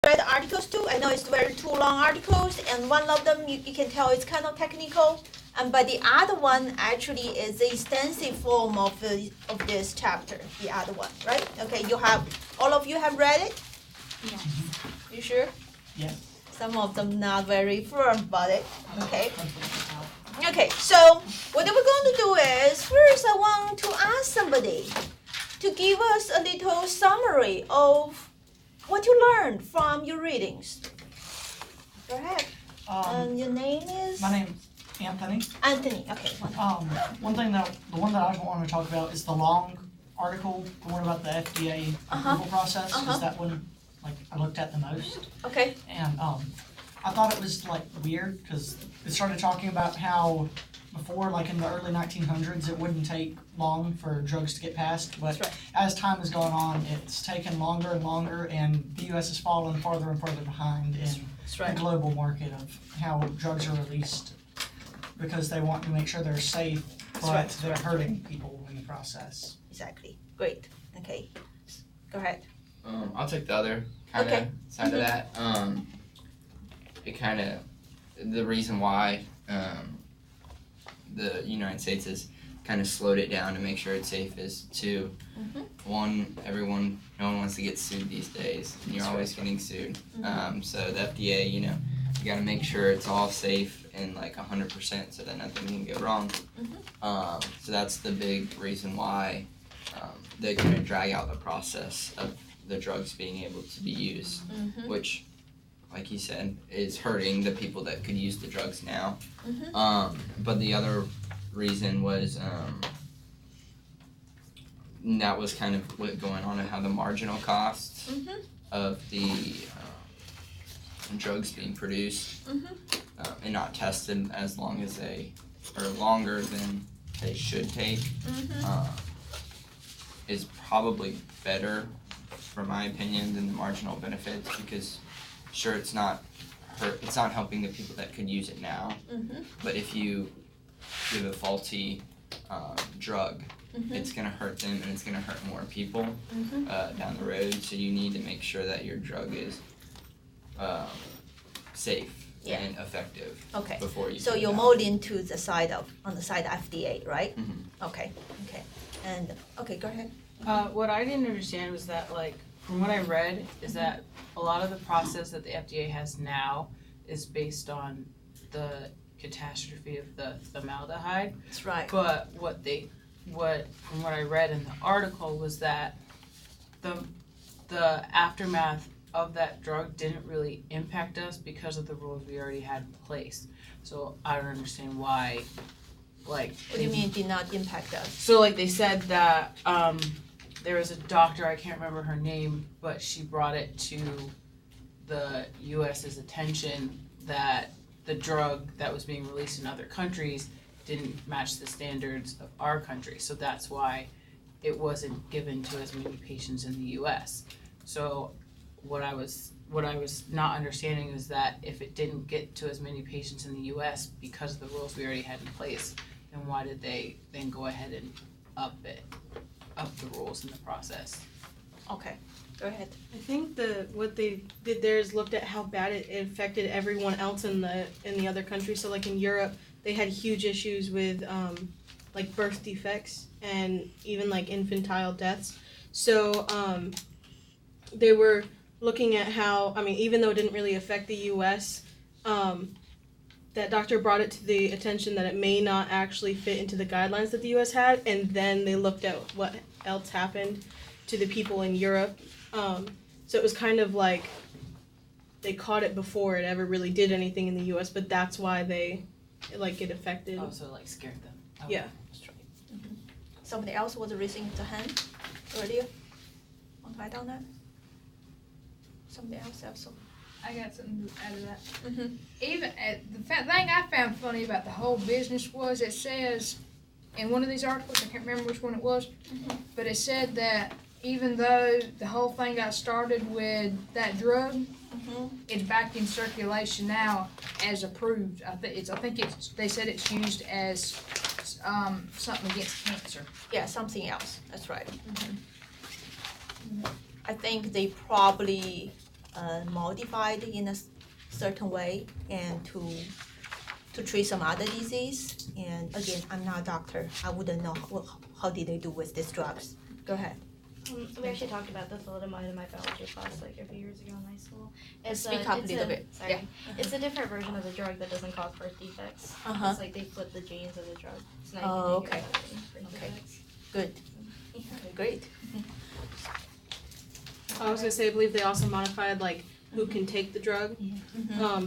read the articles too. I know it's very two long articles, and one of them you can tell it's kind of technical, but the other one actually is the extensive form of this chapter. The other one, right? Okay, all of you have read it. Yes. You sure? Yeah. Some of them not very firm about it. Okay. Okay, so what we're going to do is, first I want to ask somebody to give us a little summary of what you learned from your readings. Go ahead. Your name is? My name's Anthony. Anthony, okay. The one that I want to talk about is the long article, the one about the FDA approval process, is that one, like, I looked at the most. Okay. And, I thought it was, like, weird, because it started talking about how before, like, in the early 1900s, it wouldn't take long for drugs to get passed, but That's right. as time has gone on, it's taken longer and longer, and the U.S. has fallen farther and farther behind in That's the right. global market of how drugs are released, because they want to make sure they're safe, but they're hurting people in the process. Exactly. Great. Okay. Go ahead. I'll take the other kind of side of that. The reason why the United States has kind of slowed it down to make sure it's safe is to, one, no one wants to get sued these days, and you're always getting sued. So the FDA, you gotta make sure it's all safe and like 100% so that nothing can go wrong. So that's the big reason why they're gonna drag out the process of the drugs being able to be used, which, like you said, is hurting the people that could use the drugs now. But the other reason was that was kind of what going on and how the marginal costs of the drugs being produced and not tested as long as longer than they should take is probably better, for my opinion, than the marginal benefits, because sure, it's not helping the people that could use it now, but if you give a faulty drug, it's gonna hurt them and it's gonna hurt more people down the road. So you need to make sure that your drug is safe and effective. Okay. Before you. So you're more into on the side of FDA, right? Okay. Okay. And go ahead. What I didn't understand was that, like, from what I read, is that a lot of the process that the FDA has now is based on the catastrophe of the formaldehyde. That's right. But from what I read in the article was that the aftermath of that drug didn't really impact us because of the rules we already had in place. So I don't understand why, like. What do you mean did not impact us? So, like, they said that there was a doctor, I can't remember her name, but she brought it to the US's attention that the drug that was being released in other countries didn't match the standards of our country. So that's why it wasn't given to as many patients in the US. So what I was not understanding is that if it didn't get to as many patients in the US because of the rules we already had in place, then why did they then go ahead and up the rules in the process? Okay. Go ahead. I think what they did there is looked at how bad it affected everyone else in the other countries. So, like, in Europe, they had huge issues with like birth defects and even like infantile deaths. So they were looking at how, I mean, even though it didn't really affect the U.S., that doctor brought it to the attention that it may not actually fit into the guidelines that the U.S. had, and then they looked at what else happened to the people in Europe. So it was kind of like they caught it before it ever really did anything in the U.S., but that's why it affected. Oh, so it, like, scared them. Okay. Yeah. That's right. Somebody else was raising their hand earlier. Want to add on that? Somebody else also. I got something to add to that. Even the thing I found funny about the whole business was it says in one of these articles, I can't remember which one it was, but it said that even though the whole thing got started with that drug, it's back in circulation now as approved. They said it's used as something against cancer. Yeah, something else. That's right. I think they probably modified in a certain way and to treat some other disease. And again, I'm not a doctor. I wouldn't know how did they do with these drugs. Go ahead. We actually talked about the thalidomide in my biology class like a few years ago in high school. Speak up a little bit. Sorry. Yeah. It's a different version of the drug that doesn't cause birth defects. Uh-huh. It's like they flip the genes of the drug. So now Oh, you can okay. birth Okay. defects. Good. Great. I was gonna say, I believe they also modified like who can take the drug,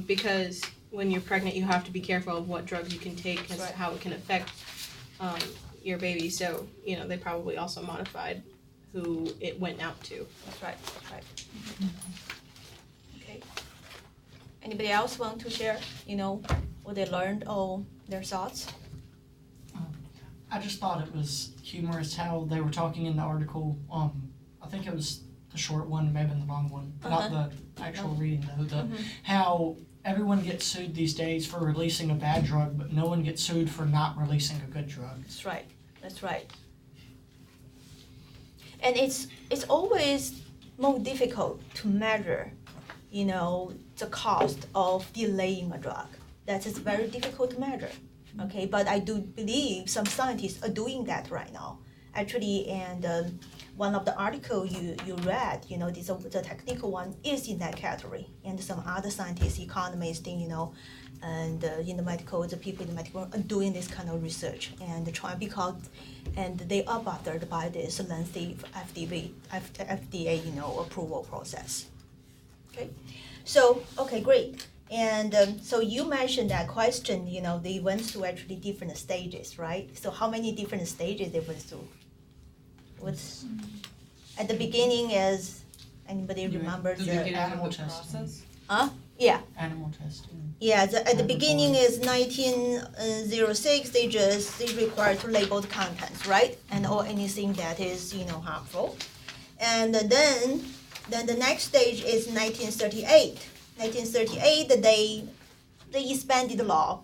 because when you're pregnant, you have to be careful of what drugs you can take and Right. how it can affect your baby. So they probably also modified who it went out to. That's right. That's right. Okay. Anybody else want to share? What they learned or their thoughts? I just thought it was humorous how they were talking in the article. I think it was the short one, maybe the long one, not the actual reading though. How everyone gets sued these days for releasing a bad drug, but no one gets sued for not releasing a good drug. That's right. That's right. And it's always more difficult to measure, the cost of delaying a drug. That is very difficult to measure. Okay, but I do believe some scientists are doing that right now. Actually, and one of the article you read, the technical one is in that category, and some other scientists, economists, and in the medical, the people in the medical are doing this kind of research and trying and they are bothered by this lengthy FDA approval process. Okay, so great. And so you mentioned that question, they went through actually different stages, right? So how many different stages they went through? What's at the beginning is anybody remember The the animal the testing. process? yeah. Animal testing. Yeah, at the beginning is 1906. They require to label the contents, right, and or anything that is harmful, and then the next stage is 1938. 1938, they expanded the law,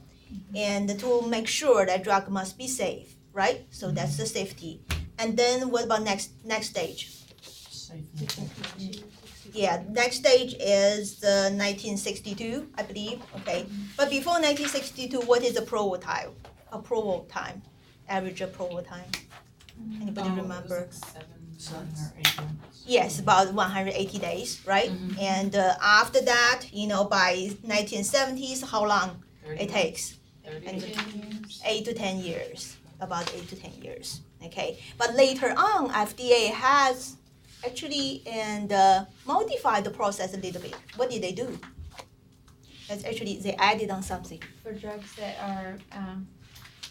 and to make sure that drug must be safe, right? So that's the safety, and then what about next stage? Safe and effective. Yeah, next stage is 1962, I believe. Okay, but before 1962, what is the approval time? Average approval time. Anybody remember? 7 or 8 months. Yes, about 180 days, right? And after that, by 1970s, how long 30 it takes? 30 8 to 10 years. About 8 to 10 years. Okay, but later on, FDA has actually modified the process a little bit. What did they do? That's actually they added on something. For drugs that are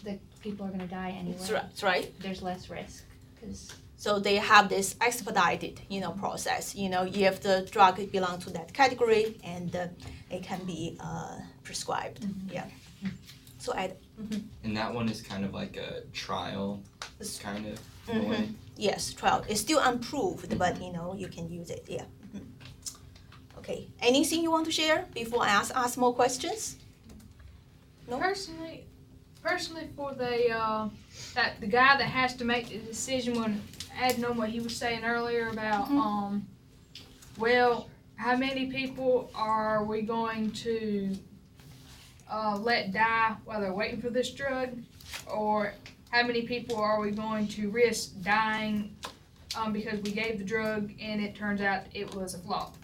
that people are gonna die anyway. That's right. There's less risk because So they have this expedited, process. If the drug belongs to that category, and it can be prescribed. Yeah. So And that one is kind of like a trial, kind of in a way. yes, trial. It's still unproved, but you can use it. Yeah. Okay. Anything you want to share before I ask more questions? No? Personally, for the guy that has to make the decision, when adding on what he was saying earlier about how many people are we going to let die while they're waiting for this drug, or how many people are we going to risk dying because we gave the drug and it turns out it was a flop.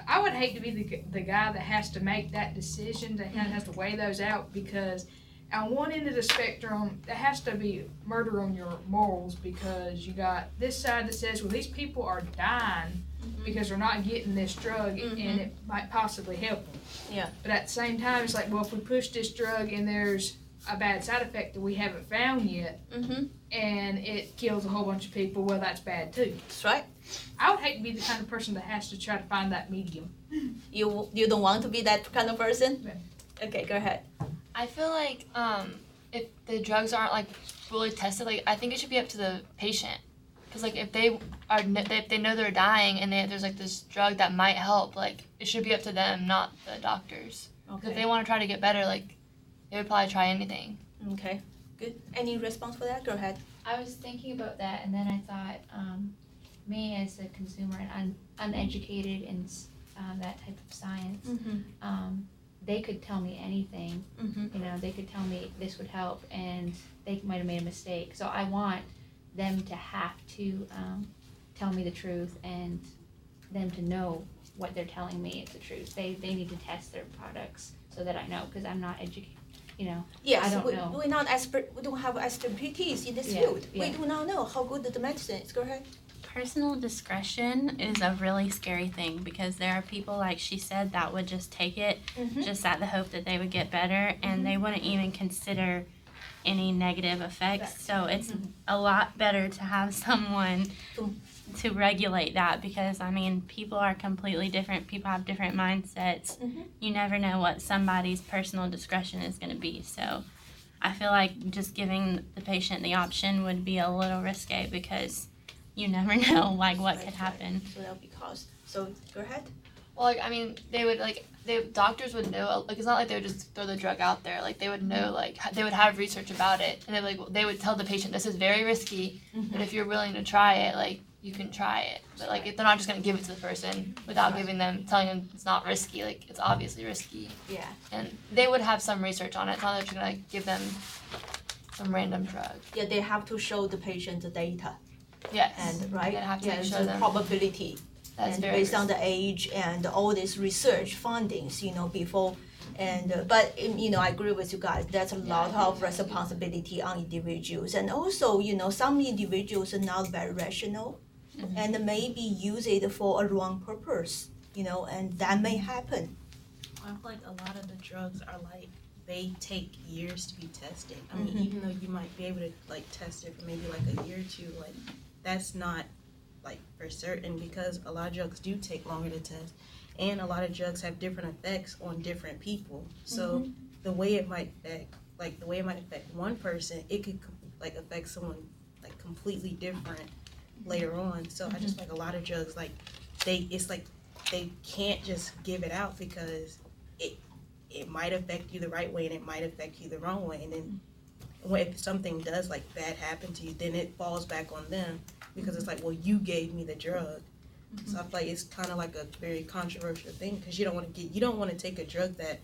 I would hate to be the guy that has to make that decision, that kind of has to weigh those out, because on one end of the spectrum, there has to be murder on your morals, because you got this side that says, well, these people are dying because they're not getting this drug and it might possibly help them. Yeah. But at the same time, it's like, well, if we push this drug and there's a bad side effect that we haven't found yet, and it kills a whole bunch of people, well, that's bad too. That's right. I would hate to be the kind of person that has to try to find that medium. You don't want to be that kind of person? Okay, go ahead. I feel like if the drugs aren't like fully tested, like I think it should be up to the patient, because like if they know they're dying and there's like this drug that might help, like it should be up to them, not the doctors. Because if they want to try to get better, like they would probably try anything. Okay, good. Any response for that? Go ahead. I was thinking about that, and then I thought, me as a consumer and uneducated and that type of science. Mm-hmm. They could tell me anything. Mm-hmm. You know, they could tell me this would help, and they might have made a mistake. So I want them to have to tell me the truth, and them to know what they're telling me is the truth. They need to test their products so that I know, because I'm not educated. You know, Yes, I don't know. we're not expert. We don't have expertise in this Yeah, field. yeah. We do not know how good the medicine is. Go ahead. Personal discretion is a really scary thing because there are people, like she said, that would just take it Mm-hmm. just at the hope that they would get better, and they wouldn't even consider any negative effects. So it's a lot better to have someone to regulate that, because I mean, people are completely different. People have different mindsets. Mhm. You never know what somebody's personal discretion is going to be. So I feel like just giving the patient the option would be a little risque, because you never know like what could happen. So that'll be cost. So go ahead. Well, like, I mean, they would, like, doctors would know, like, it's not like they would just throw the drug out there. Like, they would know, like, they would have research about it. And they would tell the patient, this is very risky, but if you're willing to try it, like, you can try it. But, like, they're not just going to give it to the person without telling them it's not risky. Like, it's obviously risky. Yeah. And they would have some research on it. It's not that you're going to give them some random drug. Yeah, they have to show the patient the data Yes. and right. They have to yeah, show the them. probability. That's And very based on risky. the age and all these research findings, before, and but I agree with you guys. That's a lot of responsibility on individuals, and also some individuals are not very rational, and maybe use it for a wrong purpose, and that may happen. I feel like a lot of the drugs are like they take years to be tested. I mean, even though you might be able to like test it for maybe like a year or two, like that's not like for certain, because a lot of drugs do take longer to test, and a lot of drugs have different effects on different people. So the way it might affect one person, it could like affect someone like completely different later on. So I just like a lot of drugs, like it's like they can't just give it out because it might affect you the right way and it might affect you the wrong way, and then if something does like bad happen to you, then it falls back on them, because it's like, well, you gave me the drug. So I feel like it's kind of like a very controversial thing, because you don't want to take a drug that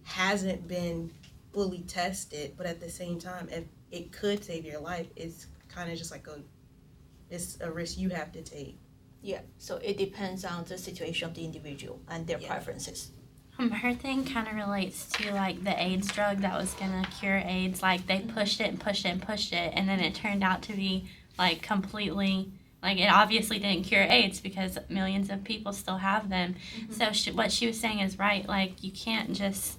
hasn't been fully tested, but at the same time, if it could save your life, it's kind of just like it's a risk you have to take. Yeah. So it depends on the situation of the individual and their preferences. Her thing kind of relates to like the AIDS drug that was gonna cure AIDS. Like they pushed it and pushed it and pushed it, and then it turned out to be like completely, like it obviously didn't cure AIDS because millions of people still have them. So what she was saying is right. Like you can't just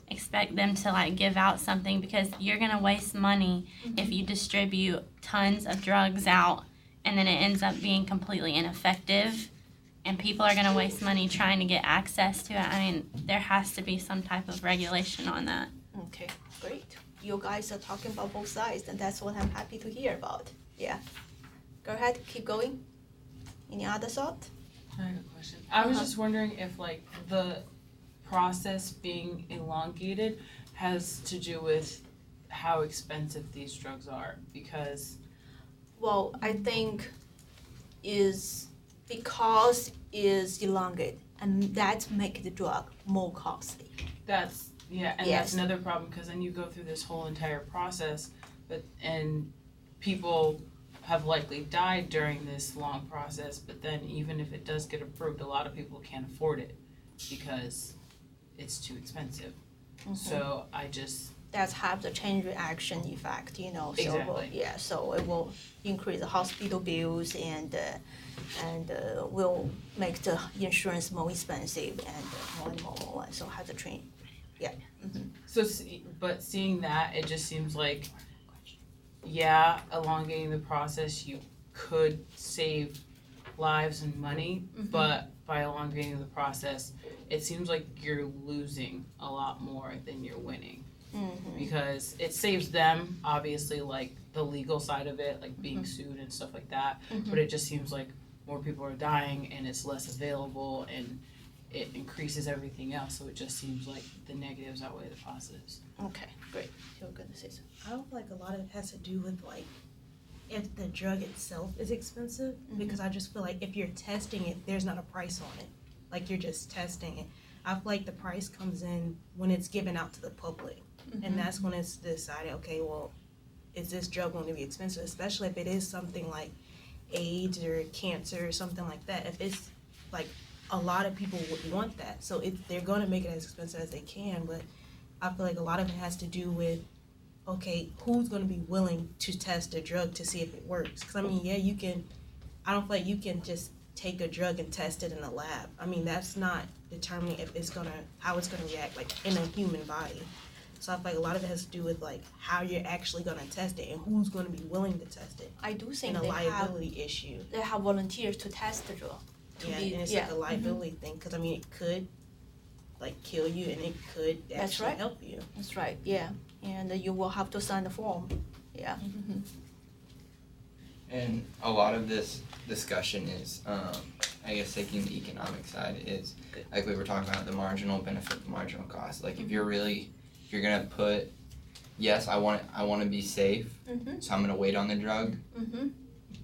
expect them to like give out something, because you're gonna waste money if you distribute tons of drugs out and then it ends up being completely ineffective. And people are going to waste money trying to get access to it. I mean, there has to be some type of regulation on that. Okay, great. You guys are talking about both sides, and that's what I'm happy to hear about. Yeah. Go ahead, keep going. Any other thought? I have a question. I was just wondering if like the process being elongated has to do with how expensive these drugs are, because Well, I think because is elongated, and that make the drug more costly. that's Yes. that's another problem, because then you go through this whole entire process, and people have likely died during this long process, but then even if it does get approved, a lot of people can't afford it because it's too expensive. So I just That's have the chain reaction effect, So Exactly. so it will increase the hospital bills and will make the insurance more expensive and more. So have the train. Yeah. but seeing that, it just seems like elongating the process, you could save lives and money, but by elongating the process, it seems like you're losing a lot more than you're winning. Because it saves them, obviously, like the legal side of it, like being sued and stuff like that, but it just seems like more people are dying and it's less available and it increases everything else, so it just seems like the negatives outweigh the positives. Okay, great. You're gonna say something. I don't feel like a lot of it has to do with like if the drug itself is expensive, because I just feel like if you're testing it, there's not a price on it. like you're just testing it. I feel like the price comes in when it's given out to the public, and that's when it's decided, okay, well, is this drug going to be expensive, especially if it is something like AIDS or cancer or something like that. If it's like a lot of people would want that, so they're going to make it as expensive as they can. But I feel like a lot of it has to do with, okay, who's going to be willing to test a drug to see if it works? Because I mean, yeah, you can. I don't feel like you can just take a drug and test it in a lab. I mean, that's not determining if it's how it's gonna react like in a human body. So I feel like a lot of it has to do with like how you're actually gonna test it and who's gonna be willing to test it. I do think And a liability issue. they have volunteers to test the drug. Yeah, and it's like a liability thing, because I mean, it could like kill you, and it could actually right. help you. That's right, yeah. And you will have to sign the form. Yeah. And a lot of this discussion is, I guess taking the economic side is, like we were talking about, the marginal benefit, the marginal cost. Like if you're gonna put, yes, I want to be safe, so I'm gonna wait on the drug,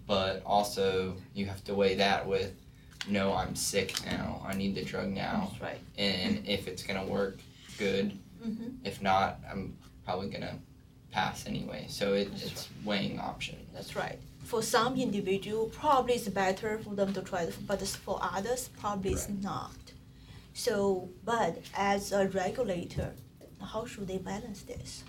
but also you have to weigh that with, no, I'm sick now, I need the drug now, That's right. and if it's gonna work, good. If not, I'm probably gonna pass anyway. So it's weighing options. That's right. For some individual, probably it's better for them to try it, but for others, probably it's not. So, but as a regulator, how should they balance this?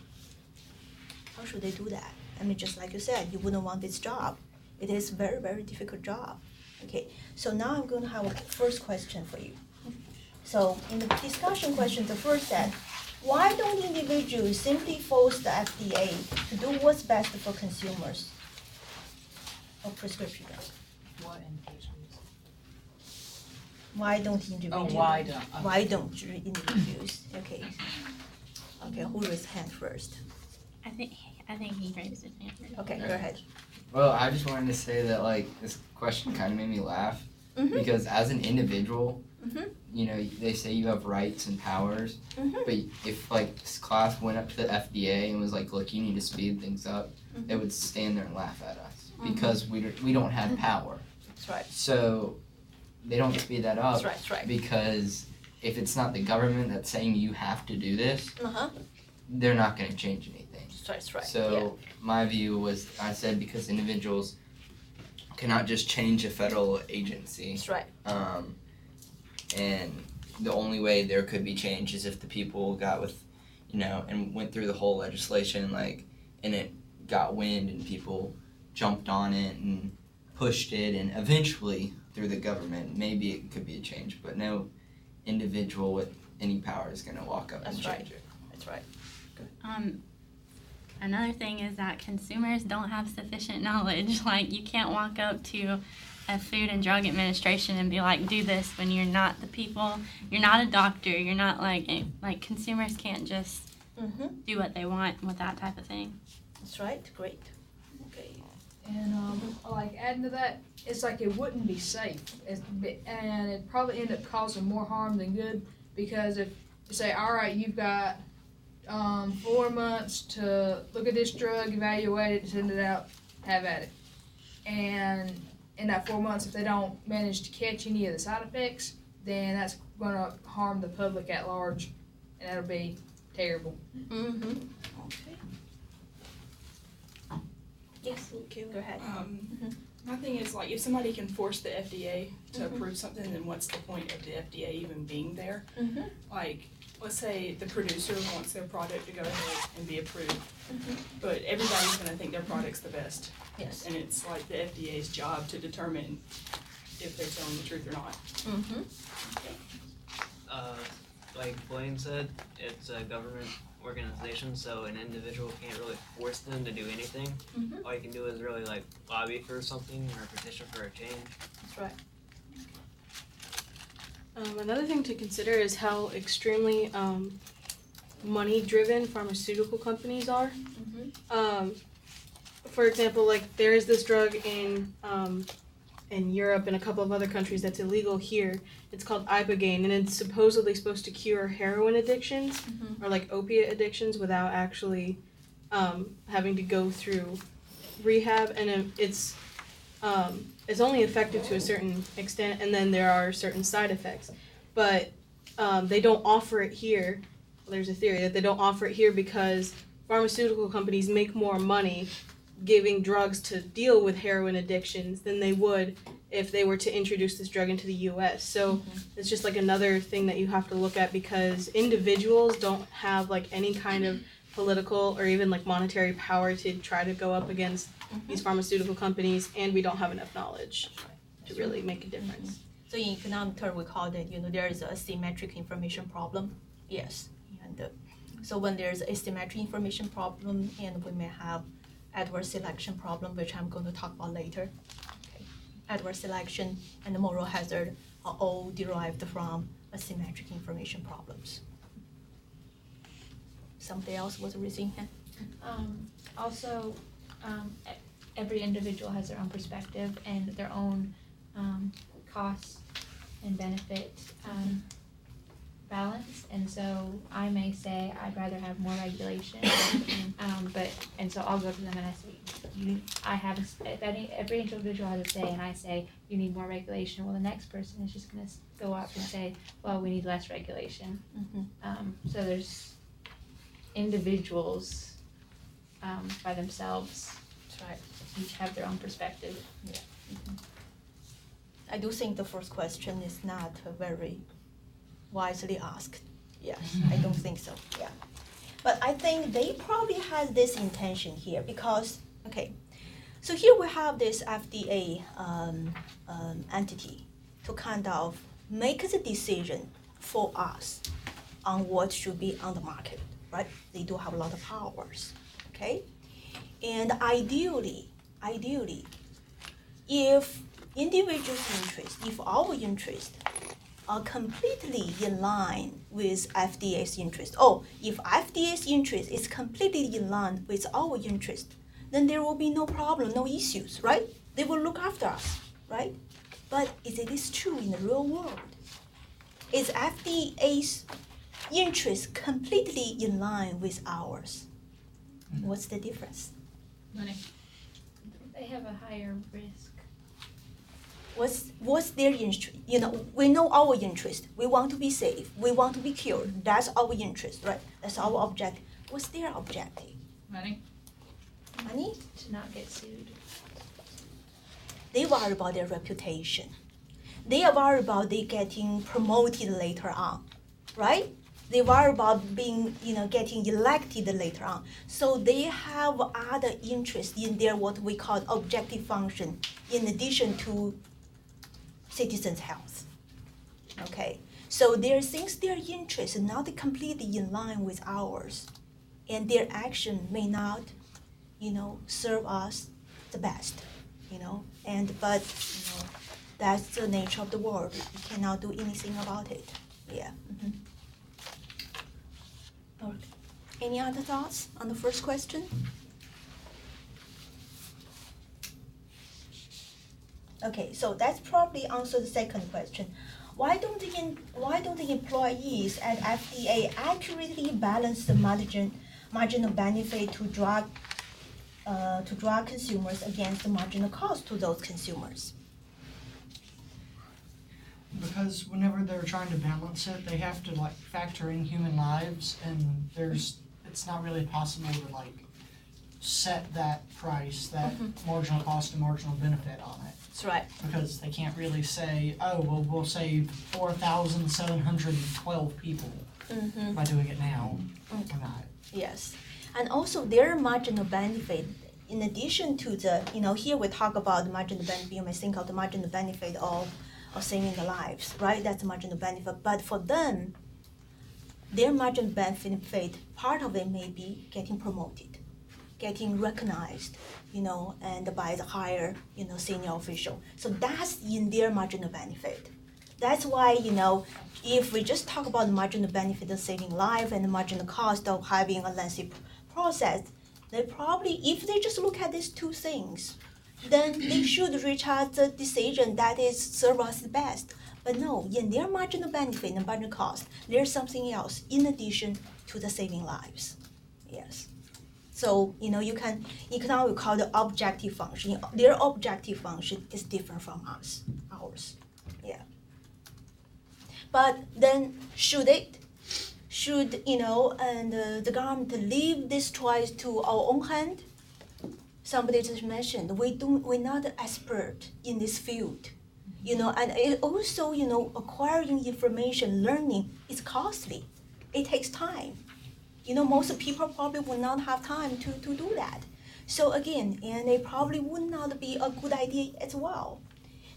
How should they do that? I mean, just like you said, you wouldn't want this job. It is very, very difficult job. Okay, so now I'm going to have a first question for you. So in the discussion question, the first said, why don't individuals simply force the FDA to do what's best for consumers of prescription drugs? What individuals? Why don't individuals? Why don't individuals? Okay. Okay, who raised hand first? I think he raised his hand first. Okay, go ahead. Well, I just wanted to say that like this question kind of made me laugh because as an individual, you know, they say you have rights and powers, but if like this class went up to the FDA and was like, look, you need to speed things up, they would stand there and laugh at us because we don't have power. That's right. So they don't speed that up That's right. because if it's not the government that's saying you have to do this, they're not going to change anything. That's right. So my view was, I said, because individuals cannot just change a federal agency. That's right. And the only way there could be change is if the people got with, you know, and went through the whole legislation, like, and it got wind and people jumped on it and pushed it, and eventually through the government, maybe it could be a change, but no individual with any power is going to walk up and change it. That's right. Another thing is that consumers don't have sufficient knowledge. Like, you can't walk up to a Food and Drug Administration and be like, do this, when you're not the people, you're not a doctor, you're not like consumers can't just do what they want with that type of thing. That's right. Great. Okay. And like adding to that, it's like it wouldn't be safe, and it'd probably end up causing more harm than good, because if you say, all right, you've got 4 months to look at this drug, evaluate it, send it out, have at it. And in that 4 months, if they don't manage to catch any of the side effects, then that's going to harm the public at large, and that'll be terrible. Okay. Yes, go ahead. My thing is, like, if somebody can force the FDA to approve something, then what's the point of the FDA even being there? Like, let's say the producer wants their product to go ahead and be approved, but everybody's going to think their product's the best. Yes. And it's like the FDA's job to determine if they're telling the truth or not. Like Blaine said, it's a government organization, so an individual can't really force them to do anything. All you can do is really like lobby for something or petition for a change. That's right. Another thing to consider is how extremely money-driven pharmaceutical companies are. For example, like there is this drug in Europe and a couple of other countries that's illegal here. It's called Ibogaine, and it's supposedly supposed to cure heroin addictions or like opiate addictions without actually having to go through rehab. And it's it's only effective to a certain extent, and then there are certain side effects. But they don't offer it here. There's a theory that they don't offer it here because pharmaceutical companies make more money giving drugs to deal with heroin addictions than they would if they were to introduce this drug into the US. So it's just like another thing that you have to look at, because individuals don't have like any kind of political or even like monetary power to try to go up against these pharmaceutical companies, and we don't have enough knowledge to really make a difference. So in economic term, we call that, there is a asymmetric information problem. Yes. And so when there's asymmetric information problem, and we may have adverse selection problem, which I'm going to talk about later. Okay. Adverse selection and the moral hazard are all derived from asymmetric information problems. Somebody else was raising hand? Also, every individual has their own perspective and their own cost and benefit balance, and so I may say I'd rather have more regulation, and so I'll go to them and I say, every individual has a say, and I say you need more regulation. Well, the next person is just going to go up and say, well, we need less regulation. So there's individuals by themselves. That's right. Each have their own perspective. Yeah. I do think the first question is not very wisely asked. Yes, I don't think so. Yeah, but I think they probably had this intention here because, okay, so here we have this FDA entity to kind of make the decision for us on what should be on the market, right? They do have a lot of powers, okay? And ideally, if individuals' interest, if our interest are completely in line with FDA's interest, or if FDA's interest is completely in line with our interest, then there will be no problem, no issues, right? They will look after us, right? But is it true in the real world? Is FDA's interest completely in line with ours? What's the difference? Money. They have a higher risk. What's their interest? We know our interest. We want to be safe. We want to be cured. That's our interest, right? That's our objective. What's their objective? Money. Money? To not get sued. They worry about their reputation. They are worried about they getting promoted later on, right? They worry about being, getting elected later on. So they have other interests in their what we call objective function, in addition to citizens' health. Okay, so since their interests are not completely in line with ours, and their action may not, serve us the best, but that's the nature of the world. We cannot do anything about it. Yeah. Okay. Any other thoughts on the first question? Okay, so that's probably answer the second question. Why don't the employees at FDA accurately balance the marginal benefit to drug consumers against the marginal cost to those consumers? Because whenever they're trying to balance it, they have to factor in human lives, and it's not really possible to set that price, that marginal cost and marginal benefit on it. That's right. Because they can't really say, oh, well, we'll save 4,712 people by doing it now. Or not. Yes, and also their marginal benefit, in addition to the, here we talk about the marginal benefit, you may think of the marginal benefit of saving the lives, right? That's a marginal benefit. But for them, their marginal benefit, part of it may be getting promoted, getting recognized, and by the higher, senior official. So that's in their marginal benefit. That's why, if we just talk about the marginal benefit of saving life and the marginal cost of having a lengthy process, they probably, if they just look at these two things, then they should reach out the decision that is serve us the best. But no, in their marginal benefit and marginal cost, there's something else in addition to the saving lives. Yes. So, you can economics call the objective function. Their objective function is different from ours. Yeah. But then should the government leave this choice to our own hand? Somebody just mentioned we're not expert in this field, and it also, acquiring information, learning is costly. It takes time. Most people probably will not have time to do that. So again, and it probably would not be a good idea as well.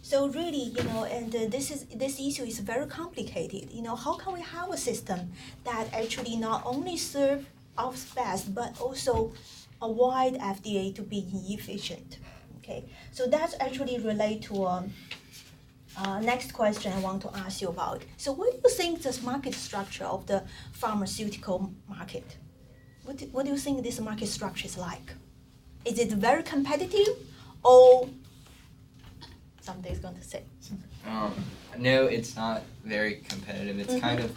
So really, and this issue is very complicated. How can we have a system that actually not only serve us best, but also avoid FDA to be inefficient? Okay, so that's actually relate to next question I want to ask you about. So what do you think the market structure of the pharmaceutical market? What do you think this market structure is like? Is it very competitive, or somebody's going to say? No, it's not very competitive. It's kind of,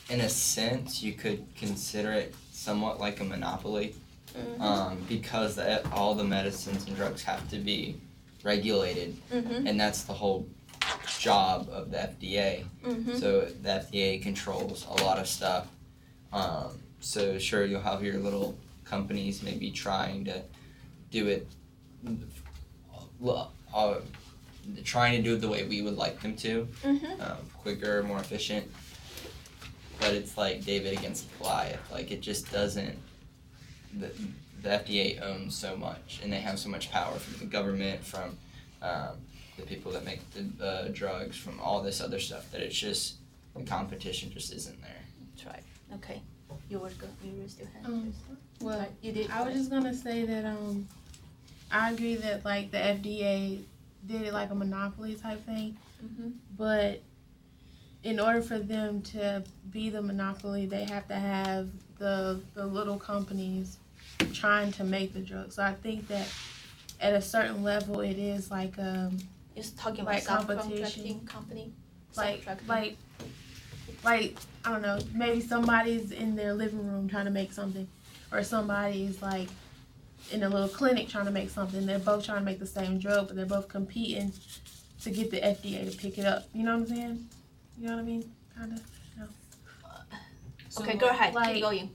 in a sense, you could consider it somewhat like a monopoly, because all the medicines and drugs have to be regulated, and that's the whole job of the FDA. So the FDA controls a lot of stuff. So sure, you'll have your little companies maybe trying to do it, trying to do it the way we would like them to, quicker, more efficient. But it's like David against Goliath. Like, it just doesn't. The FDA owns so much, and they have so much power from the government, from the people that make the drugs, from all this other stuff, that it's just, the competition just isn't there. That's right. Okay. You still have Well, you did. I was just gonna say that I agree that like the FDA did it like a monopoly type thing, but in order for them to be the monopoly, they have to have the little companies trying to make the drugs. So I think that at a certain level, it is like You're talking like about competition company. like I don't know, maybe somebody's in their living room trying to make something, or somebody's like in a little clinic trying to make something. They're both trying to make the same drug, but they're both competing to get the FDA to pick it up. You know what I'm saying? You know what I mean? Kind of. Okay, go ahead. Like, Keep going.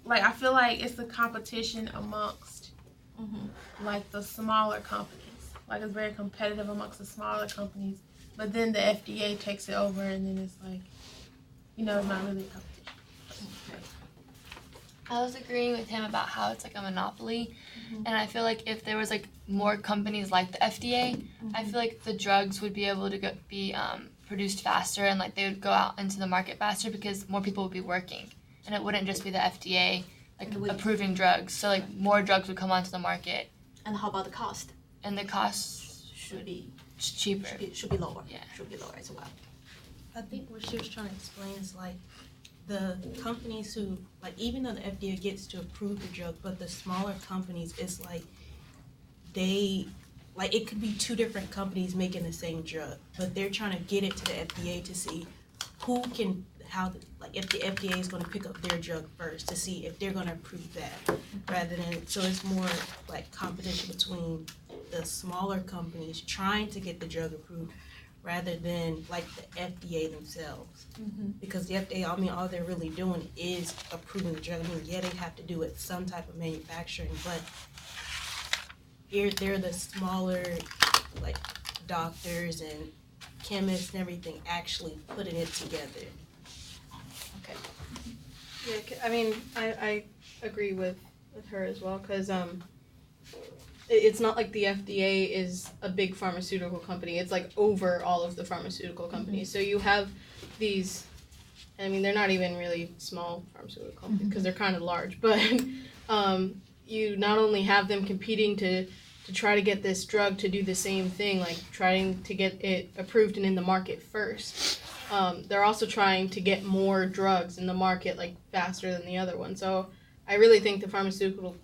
Like, I feel like it's a competition amongst like the smaller companies. Like, it's very competitive amongst the smaller companies. But then the FDA takes it over, and then it's like, it's not really a competition. I was agreeing with him about how it's like a monopoly, and I feel like if there was like more companies like the FDA, I feel like the drugs would be able to be produced faster, and like they would go out into the market faster because more people would be working, and it wouldn't just be the FDA like approving drugs. So like more drugs would come onto the market. And how about the cost? And the cost should be cheaper. Should be lower. Yeah. Should be lower as well. I think what she was trying to explain is like the companies who, like, even though the FDA gets to approve the drug, but the smaller companies, it's like it could be two different companies making the same drug, but they're trying to get it to the FDA to see if the FDA is going to pick up their drug first to see if they're going to approve that, rather than, so it's more like competition between the smaller companies trying to get the drug approved rather than like the FDA themselves. Because the FDA, all they're really doing is approving the drug. Yeah, they have to do it some type of manufacturing, but they're the smaller, like, doctors and chemists and everything actually putting it together. Okay. Yeah, I agree with her as well, because it's not like the FDA is a big pharmaceutical company. It's like over all of the pharmaceutical companies. So you have these, they're not even really small pharmaceutical companies because they're kind of large, but you not only have them competing to try to get this drug to do the same thing, like trying to get it approved and in the market first. They're also trying to get more drugs in the market like faster than the other one. So I really think the pharmaceutical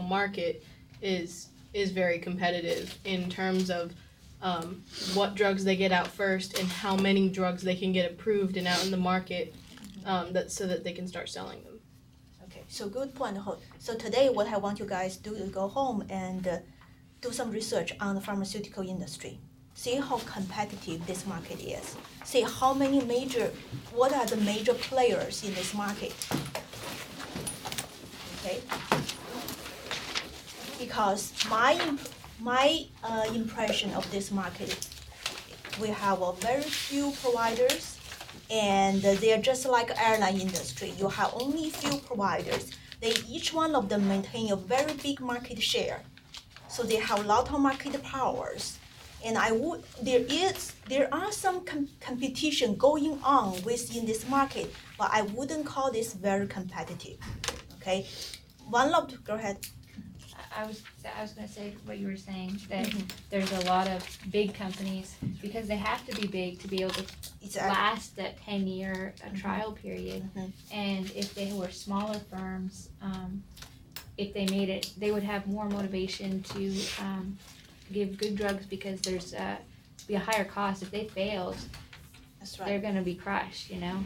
market is very competitive in terms of what drugs they get out first and how many drugs they can get approved and out in the market, so that they can start selling them. Okay. so good point. So today what I want you guys to do is go home and do some research on the pharmaceutical industry. See how competitive this market is. See what are the major players in this market. Okay? Because my impression of this market, we have a very few providers, and they're just like airline industry. You have only few providers. Each one of them maintain a very big market share, so they have a lot of market powers. And there are some competition going on within this market, but I wouldn't call this very competitive. Okay, go ahead. I was gonna say what you were saying, that there's a lot of big companies, because they have to be big to be able to last that 10-year trial period. And if they were smaller firms, if they made it, they would have more motivation to give good drugs, because there's be a higher cost. If they failed, That's right. they're gonna be crushed, you know?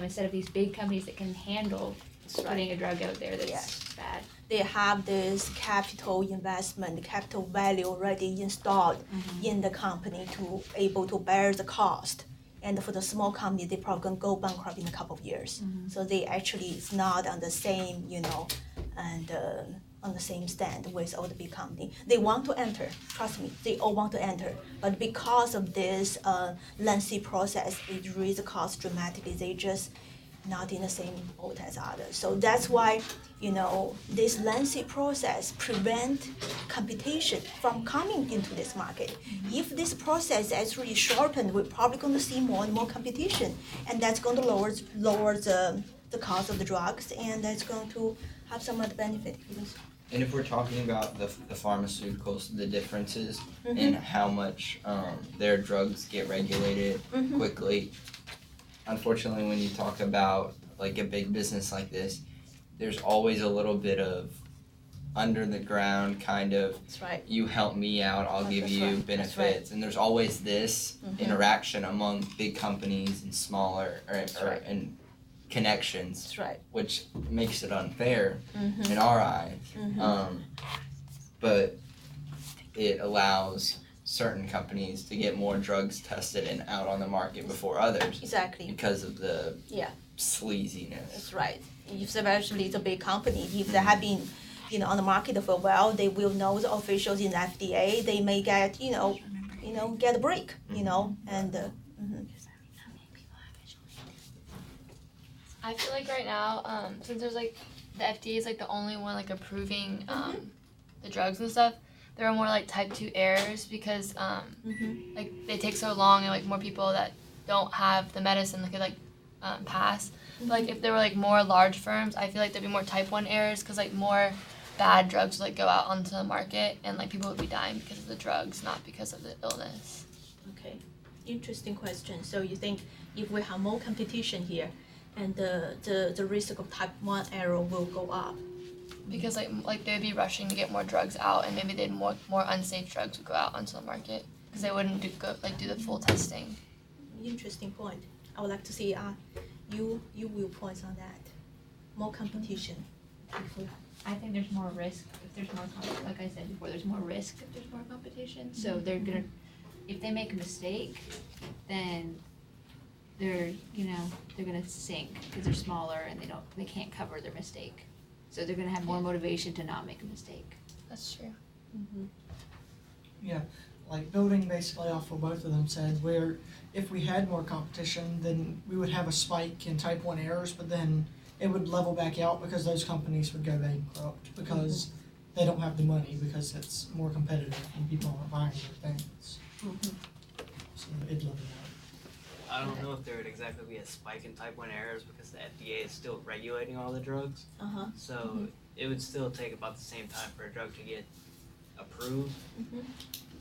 Instead of these big companies that can handle putting a drug out there that's bad. They have this capital investment, capital value already installed in the company to able to bear the cost. And for the small company, they probably gonna go bankrupt in a couple of years. So they actually is not on the same, and on the same stand with all the big company. They want to enter, trust me, they all want to enter. But because of this lengthy process, it raises the cost dramatically. They just not in the same boat as others. So that's why, this lengthy process prevent competition from coming into this market. If this process actually shortened, we're probably going to see more and more competition, and that's going to lower the cost of the drugs, and that's going to have some other benefit. And if we're talking about the pharmaceuticals, the differences in how much their drugs get regulated quickly. Unfortunately, when you talk about like a big business like this, there's always a little bit of under the ground kind of, That's right. You help me out, I'll give That's you right. benefits. Right. And there's always this interaction among big companies and smaller and connections, That's right. which makes it unfair in our eyes. But it allows certain companies to get more drugs tested and out on the market before others. Exactly. Because of the Yeah. sleaziness. That's right. If especially it's a big company, if they have been, on the market for a while, they will know the officials in the FDA. They may get, get a break, and. I feel like right now, since there's like the FDA is like the only one like approving the drugs and stuff, there are more like type 2 errors because like they take so long, and like more people that don't have the medicine that could like pass. But like if there were like more large firms, I feel like there'd be more type 1 errors, because like more bad drugs would like go out onto the market, and like people would be dying because of the drugs, not because of the illness. Okay, interesting question. So you think if we have more competition here, and the risk of type 1 error will go up? Because like they'd be rushing to get more drugs out, and maybe they'd more unsafe drugs would go out onto the market because they wouldn't do the full testing. Interesting point. I would like to see you viewpoints on that. More competition. I think there's more risk if there's more like I said before, there's more risk if there's more competition. So they're gonna, if they make a mistake, then they're gonna sink because they're smaller and they can't cover their mistake. So they're gonna have more motivation to not make a mistake. That's true. Yeah, like building basically off what both of them said, where if we had more competition, then we would have a spike in type 1 errors, but then it would level back out because those companies would go bankrupt because they don't have the money, because it's more competitive and people aren't buying their things. So it'd level out. I don't know if there would exactly be a spike in type 1 errors because the FDA is still regulating all the drugs. So it would still take about the same time for a drug to get approved.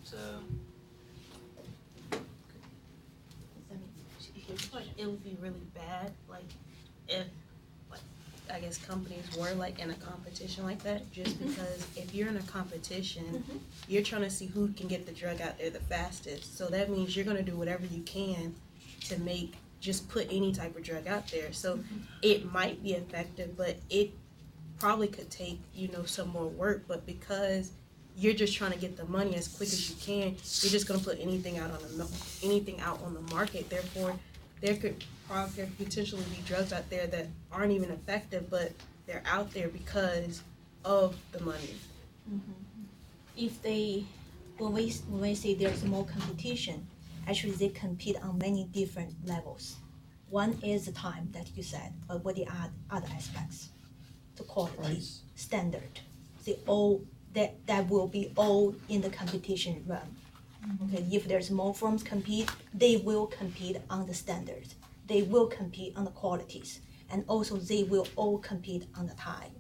So it would be really bad, like if, like, I guess companies were like in a competition like that, just because if you're in a competition, you're trying to see who can get the drug out there the fastest. So that means you're gonna do whatever you can to put any type of drug out there. So it might be effective, but probably could take, some more work, but because you're just trying to get the money as quick as you can, you're just gonna put anything out on the market. Therefore, there could potentially be drugs out there that aren't even effective, but they're out there because of the money. If when we say there's more competition, actually they compete on many different levels. One is the time that you said, but what the other aspects, the quality, standard, that will be all in the competition realm. Okay, if there's more firms compete, they will compete on the standards. They will compete on the qualities, and also they will all compete on the time.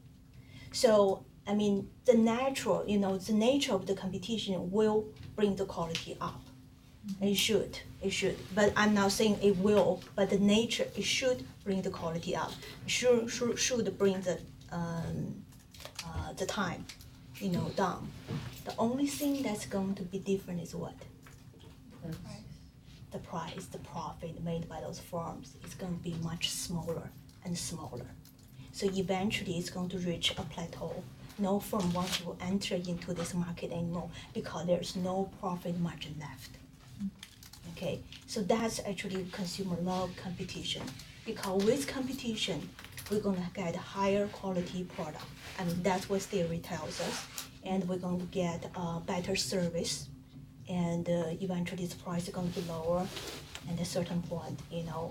So I mean, the nature of the competition will bring the quality up. It should. But I'm not saying it will, but the nature, it should bring the quality up. Should bring the time, down. The only thing that's going to be different is what? The price, the profit made by those firms is going to be much smaller and smaller. So eventually it's going to reach a plateau. No firm wants to enter into this market anymore because there's no profit margin left. Okay, so that's actually consumer love competition, because with competition, we're gonna get higher quality product. I mean, that's what theory tells us, and we're going to get better service, and eventually the price is going to be lower. And at a certain point,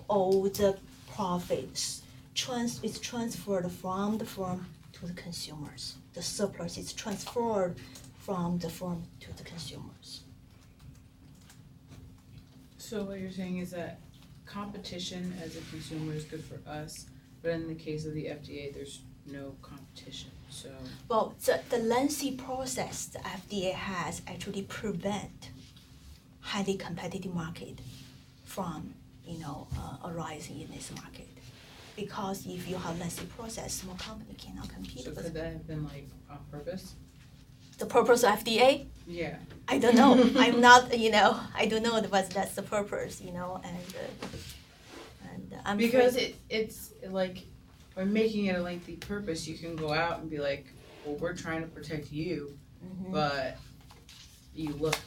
all the profits is transferred from the firm to the consumers. The surplus is transferred from the firm to the consumers. So what you're saying is that competition as a consumer is good for us, but in the case of the FDA, there's no competition, so. Well, the lengthy process the FDA has actually prevent highly competitive market from, arising in this market. Because if you have lengthy process, small company cannot compete. So could that have been on purpose? The purpose of FDA? Yeah. I don't know. I'm not, I don't know, but that's the purpose, and I'm because afraid. it's like, by making it a lengthy purpose, you can go out and be like, well, we're trying to protect you, but you look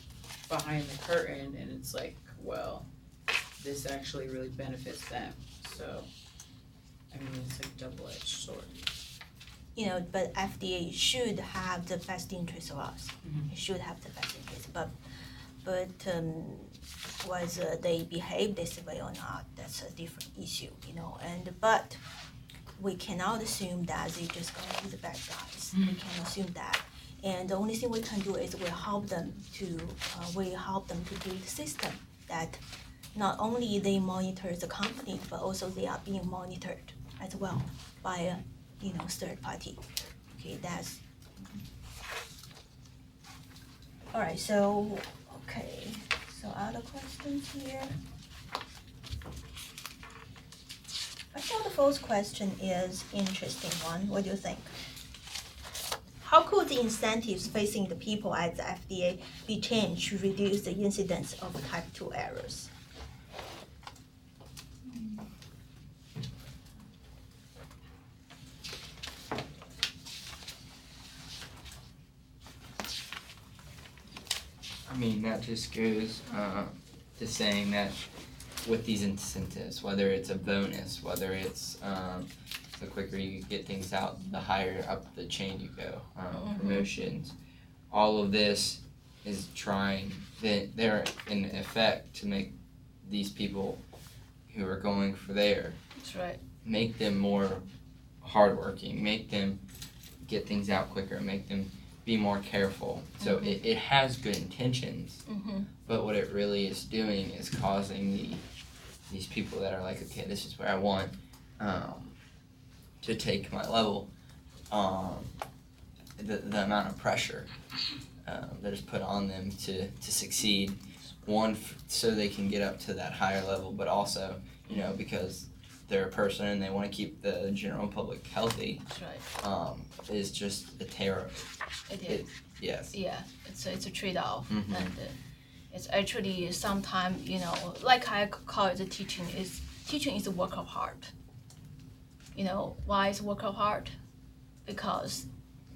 behind the curtain and it's like, well, this actually really benefits them. So, I mean, it's like a double-edged sword. But FDA should have the best interest of us. It should have the best interest, but whether they behave this way or not, that's a different issue, but we cannot assume that they're just going to be the bad guys. We can't assume that. And the only thing we can do is we help them to build a system that not only they monitor the company, but also they are being monitored as well by a third party. Okay, that's all right. So other questions here. I thought the first question is interesting one. What do you think? How could the incentives facing the people at the FDA be changed to reduce the incidence of type 2 errors? I mean, that just goes to saying that with these incentives, whether it's a bonus, whether it's the quicker you get things out, the higher up the chain you go, promotions, all of this is they're in effect to make these people who are going for there, That's right. make them more hardworking, make them get things out quicker, make them be more careful. So it has good intentions, but what it really is doing is causing these people that are like, okay, this is where I want to take my level, the amount of pressure that is put on them to succeed, one, so they can get up to that higher level, but also, because they're a person and they want to keep the general public healthy. That's right. Is just a terror. It is. Yes. Yeah, it's a trade-off, and it's actually sometimes like I call it teaching is a work of art. Why is a work of art? because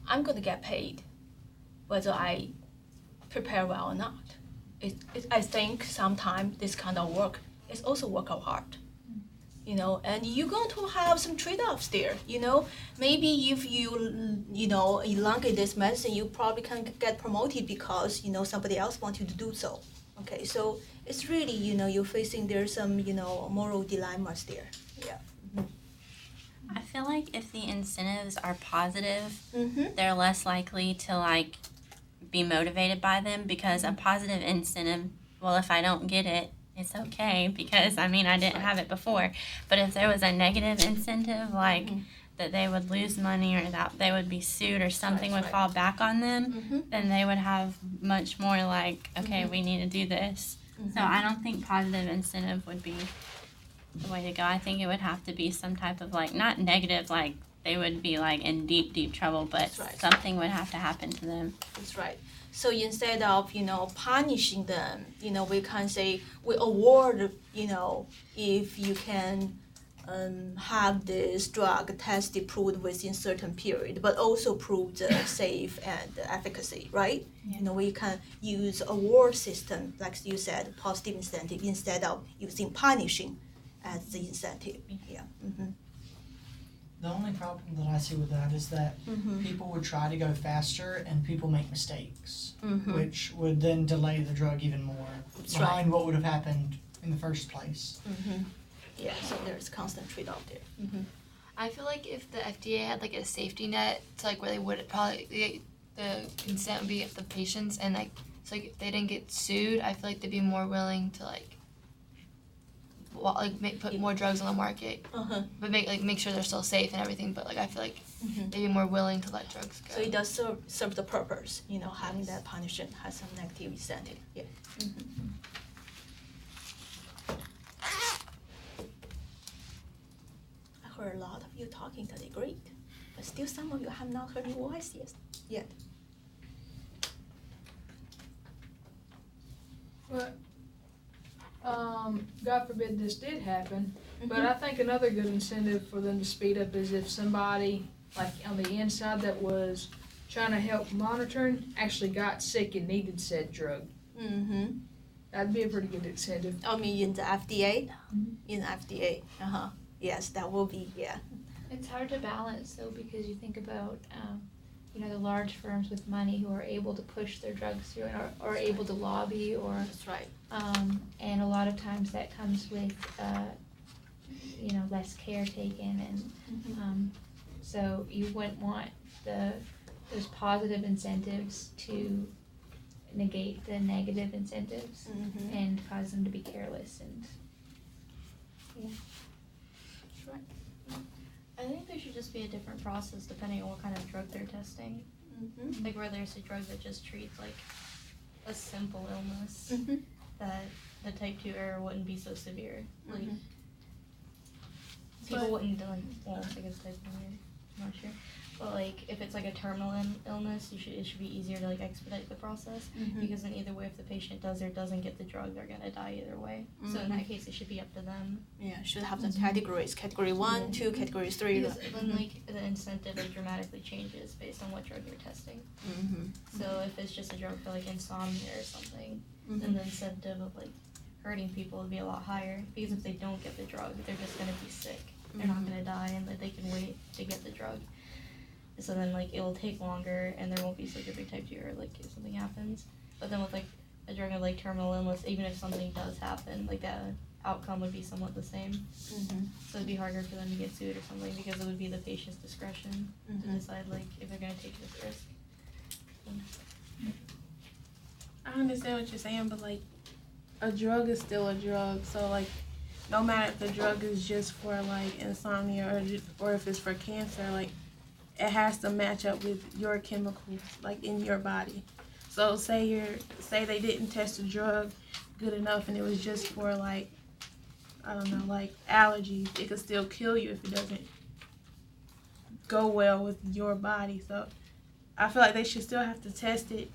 I'm gonna get paid whether I prepare well or not. I think sometimes this kind of work is also work of art. You know, and you're going to have some trade-offs there. You know, maybe if you elongate this medicine, you probably can get promoted because somebody else wants you to do so. Okay, so it's really you're facing there's some moral dilemmas there. Yeah. I feel like if the incentives are positive, Mm-hmm. they're less likely to like be motivated by them, because a positive incentive, well, if I don't get it, it's okay, because I mean I didn't have it before. But if there was a negative incentive, like that they would lose money or that they would be sued or something would fall back on them, then they would have much more like, okay, we need to do this. So I don't think positive incentive would be the way to go. I think it would have to be some type of like, not negative, like they would be like in deep trouble, but something would have to happen to them. That's right. So instead of punishing them, we can say we award, if you can have this drug tested, proved within certain period, but also proved safe and efficacy, right? Yeah. We can use award system, like you said, positive incentive instead of using punishing as the incentive. Yeah. Mm-hmm. The only problem that I see with that is that people would try to go faster and people make mistakes, which would then delay the drug even more behind what would have happened in the first place. Yeah, so there's constant trade-off there. I feel like if the FDA had like a safety net to like where they would probably the consent would be of the patients, and like so like if they didn't get sued, I feel like they'd be more willing to put more drugs on the market, but make sure they're still safe and everything. But like I feel like they'd be more willing to let drugs go. So it does serve the purpose, having that punishment has some negative incentive. Yeah. I heard a lot of you talking today, great. But still some of you have not heard your voice yet. But, God forbid this did happen, but I think another good incentive for them to speed up is if somebody, like on the inside that was trying to help monitoring, actually got sick and needed said drug. That'd be a pretty good incentive. I mean, in the FDA? In the FDA, yes, that will be, yeah. It's hard to balance though, because you think about the large firms with money who are able to push their drugs through and are able to lobby, or That's right. and a lot of times that comes with less care taken, and so you wouldn't want those positive incentives to negate the negative incentives and cause them to be careless, and I think there should just be a different process depending on what kind of drug they're testing. Like where there's a drug that just treats like a simple illness, that the type 2 error wouldn't be so severe. Like people wouldn't I guess type 1 error, I'm not sure. But like if it's like a terminal illness, it should be easier to like expedite the process, because then either way, if the patient does or doesn't get the drug, they're gonna die either way. So in that case, it should be up to them. Yeah, should have the categories, category 1, 2, category 3. Because then like the incentive dramatically changes based on what drug you're testing. So if it's just a drug for like insomnia or something, then the incentive of like hurting people would be a lot higher, because if they don't get the drug, they're just gonna be sick. They're not gonna die, and that they can wait to get the drug. So then like it will take longer, and there won't be such a big type 2 error like if something happens. But then with like a drug of like terminal illness, even if something does happen, like that outcome would be somewhat the same. So it'd be harder for them to get sued or something, because it would be the patient's discretion to decide like if they're gonna take this risk. I understand what you're saying, but like a drug is still a drug. So like no matter if the drug is just for like insomnia or if it's for cancer, like it has to match up with your chemicals like in your body. So say they didn't test the drug good enough and it was just for like, I don't know, like allergies. It could still kill you if it doesn't go well with your body. So I feel like they should still have to test it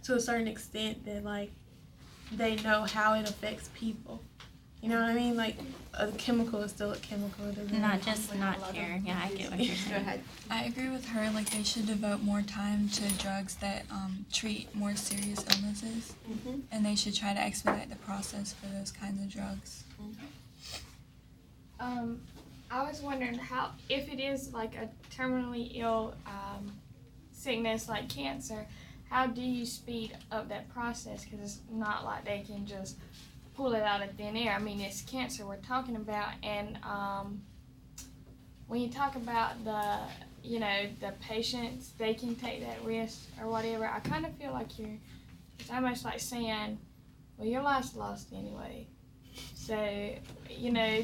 to a certain extent that like they know how it affects people. You know what I mean? Like a chemical is still a chemical. It doesn't Not just not cure. Yeah, I get what you're saying. Go ahead. I agree with her. Like they should devote more time to drugs that treat more serious illnesses, and they should try to expedite the process for those kinds of drugs. I was wondering how, if it is like a terminally ill sickness like cancer, how do you speed up that process? Because it's not like they can just pull it out of thin air. I mean, it's cancer we're talking about, and when you talk about the patients, they can take that risk or whatever. I kind of feel like it's almost like saying, well, your life's lost anyway. So,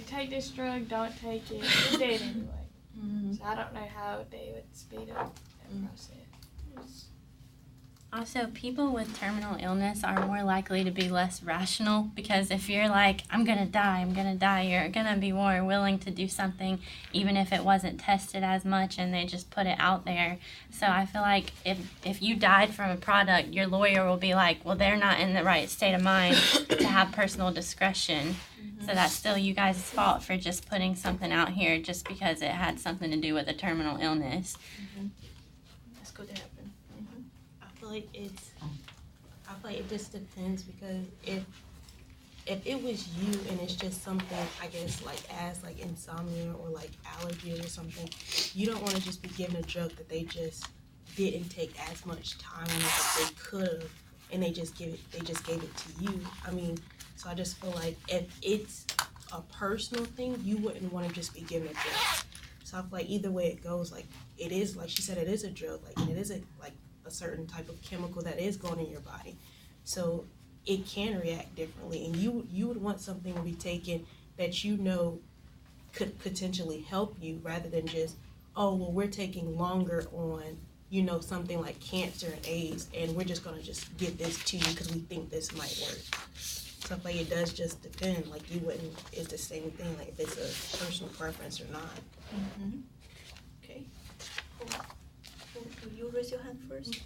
take this drug, don't take it, you're dead anyway. So I don't know how they would speed up that process. Also, people with terminal illness are more likely to be less rational, because if you're like, I'm gonna die, you're gonna be more willing to do something even if it wasn't tested as much and they just put it out there. So I feel like if you died from a product, your lawyer will be like, well, they're not in the right state of mind to have personal discretion. So that's still you guys' fault for just putting something out here just because it had something to do with a terminal illness. Let's go there. I feel like it just depends, because if it was you and it's just something, I guess, like insomnia or like allergies or something, you don't want to just be given a drug that they just didn't take as much time on as they could have, and they just gave it to you. I mean, so I just feel like if it's a personal thing, you wouldn't want to just be given a drug. So I feel like either way it goes, like it is, like she said, it is a drug, like, and it is a certain type of chemical that is going in your body, so it can react differently, and you would want something to be taken that could potentially help you, rather than just, oh well, we're taking longer on something like cancer and AIDS, and we're just gonna just give this to you because we think this might work. So like it does just depend, like you wouldn't, it's the same thing, like if it's a personal preference or not. Okay. You raise your hand first.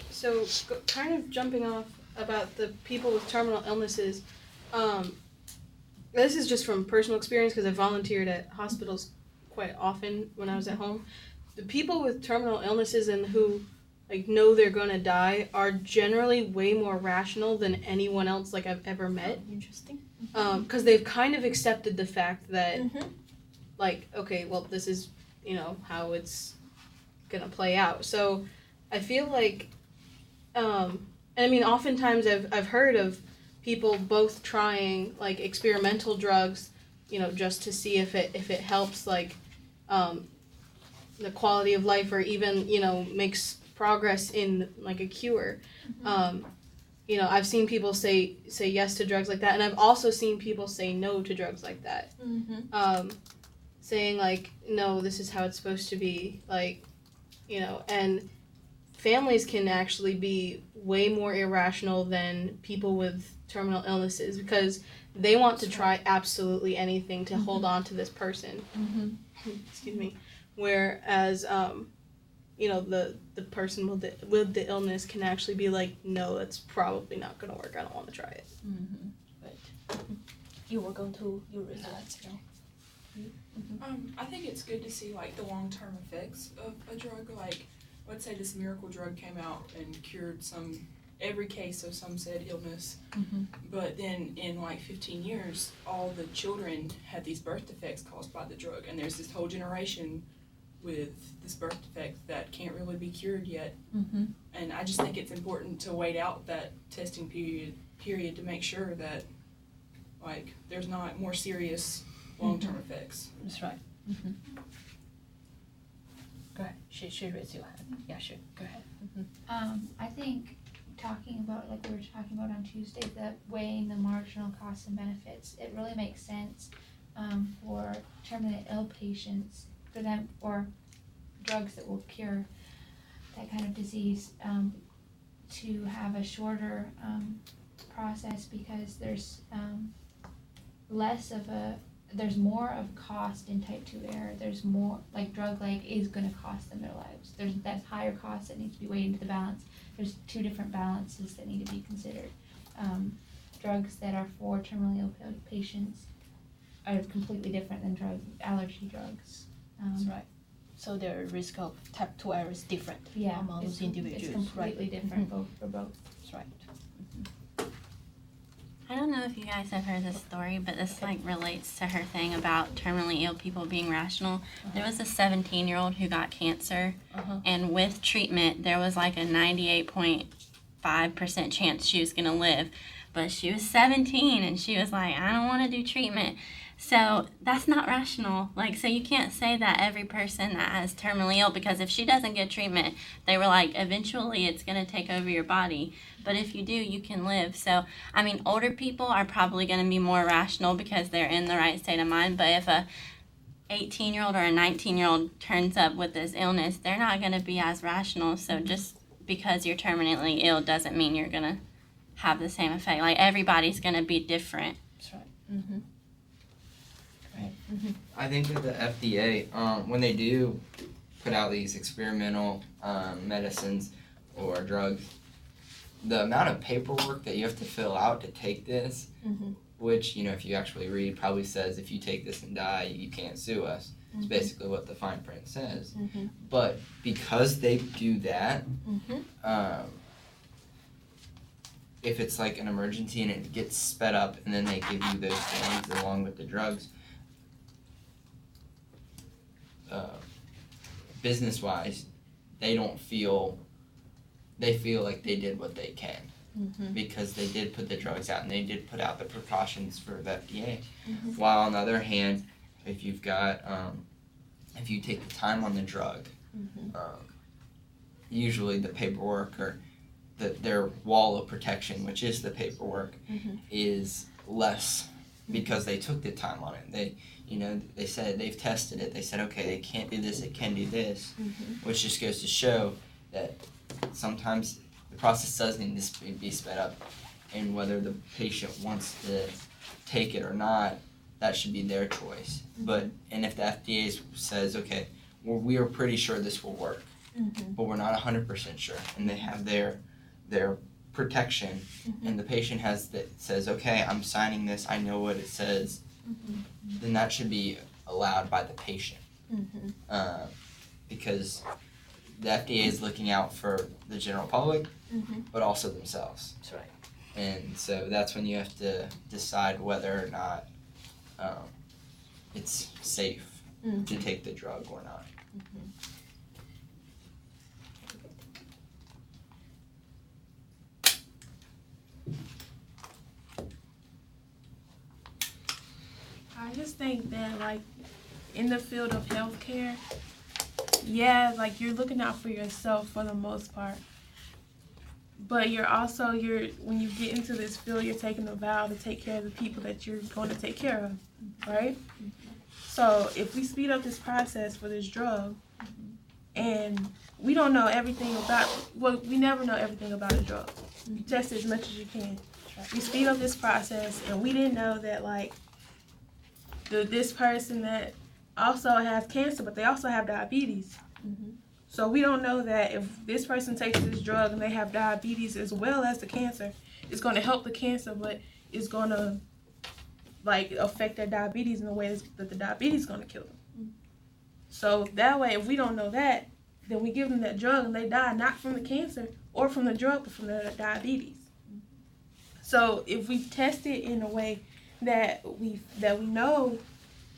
So kind of jumping off about the people with terminal illnesses, this is just from personal experience because I volunteered at hospitals quite often when I was at home. The people with terminal illnesses and who know they're gonna die are generally way more rational than anyone else I've ever met. Interesting. Because they've kind of accepted the fact that okay, well, this is how it's gonna play out. So I feel like and I mean oftentimes I've heard of people both trying experimental drugs, just to see if it helps the quality of life, or even makes progress in a cure. I've seen people say yes to drugs like that, and I've also seen people say no to drugs like that. Saying no, this is how it's supposed to be, and families can actually be way more irrational than people with terminal illnesses, because they want to try absolutely anything to hold on to this person. Excuse me. Whereas the person with the illness can actually be like, no, that's probably not going to work, I don't want to try it. Right. You were going to I think it's good to see the long-term effects of a drug. Let's say this miracle drug came out and cured every case of some said illness, but then in 15 years, all the children had these birth defects caused by the drug, and there's this whole generation with this birth defect that can't really be cured yet. And I just think it's important to wait out that testing period to make sure that there's not more serious long-term effects. That's right. Go ahead. She raised your hand. Yeah, sure. Go ahead. I think talking about, we were talking about on Tuesday, that weighing the marginal costs and benefits, it really makes sense for terminally ill patients, for them, or drugs that will cure that kind of disease, to have a shorter process, because there's there's more of cost in type 2 error. There's more, drug is going to cost them their lives. That's higher cost that needs to be weighed into the balance. There's two different balances that need to be considered. drugs that are for terminally ill patients are completely different than allergy drugs. That's right. So the risk of type 2 error is different among those individuals. It's completely different for both. That's right. I don't know if you guys have heard this story, but this like relates to her thing about terminally ill people being rational. There was a 17-year-old who got cancer, and with treatment, there was like a 98.5% chance she was gonna live. But she was 17, and she was like, I don't want to do treatment. So that's not rational. Like, so you can't say that every person that has terminally ill, because if she doesn't get treatment, they were like, eventually it's going to take over your body. But if you do, you can live. So, I mean, older people are probably going to be more rational because they're in the right state of mind. But if a 18-year-old or a 19-year-old turns up with this illness, they're not going to be as rational. So just because you're terminally ill doesn't mean you're going to have the same effect. Like, everybody's going to be different. That's right. I think with the FDA, when they do put out these experimental medicines or drugs, the amount of paperwork that you have to fill out to take this, which, you know, if you actually read, probably says if you take this and die, you can't sue us. It's basically what the fine print says. But because they do that, if it's like an emergency and it gets sped up and then they give you those things along with the drugs, business-wise, they feel like they did what they can because they did put the drugs out and they did put out the precautions for the FDA. While on the other hand, if you've got, if you take the time on the drug, usually the paperwork or their wall of protection, which is the paperwork, is less because they took the time on it. They said they've tested it. They said, okay, they can't do this, it can do this, which just goes to show that sometimes the process does need to be sped up, and whether the patient wants to take it or not, that should be their choice. And if the FDA says, okay, well, we are pretty sure this will work, but we're not 100% sure, and they have their protection, and the patient says, okay, I'm signing this, I know what it says, then that should be allowed by the patient. Because the FDA is looking out for the general public, but also themselves. That's right. And so that's when you have to decide whether or not it's safe to take the drug or not. I just think that, like, in the field of healthcare, yeah, like, you're looking out for yourself for the most part. But when you get into this field, you're taking a vow to take care of the people that you're going to take care of, right? So if we speed up this process for this drug, and we don't know everything we never know everything about a drug. You test it as much as you can. We speed up this process, and we didn't know that, like, this person that also has cancer, but they also have diabetes. So we don't know that if this person takes this drug and they have diabetes as well as the cancer, it's going to help the cancer, but it's going to, like, affect their diabetes in a way that the diabetes is going to kill them. So that way, if we don't know that, then we give them that drug and they die not from the cancer or from the drug, but from the diabetes. So if we test it in a way that we know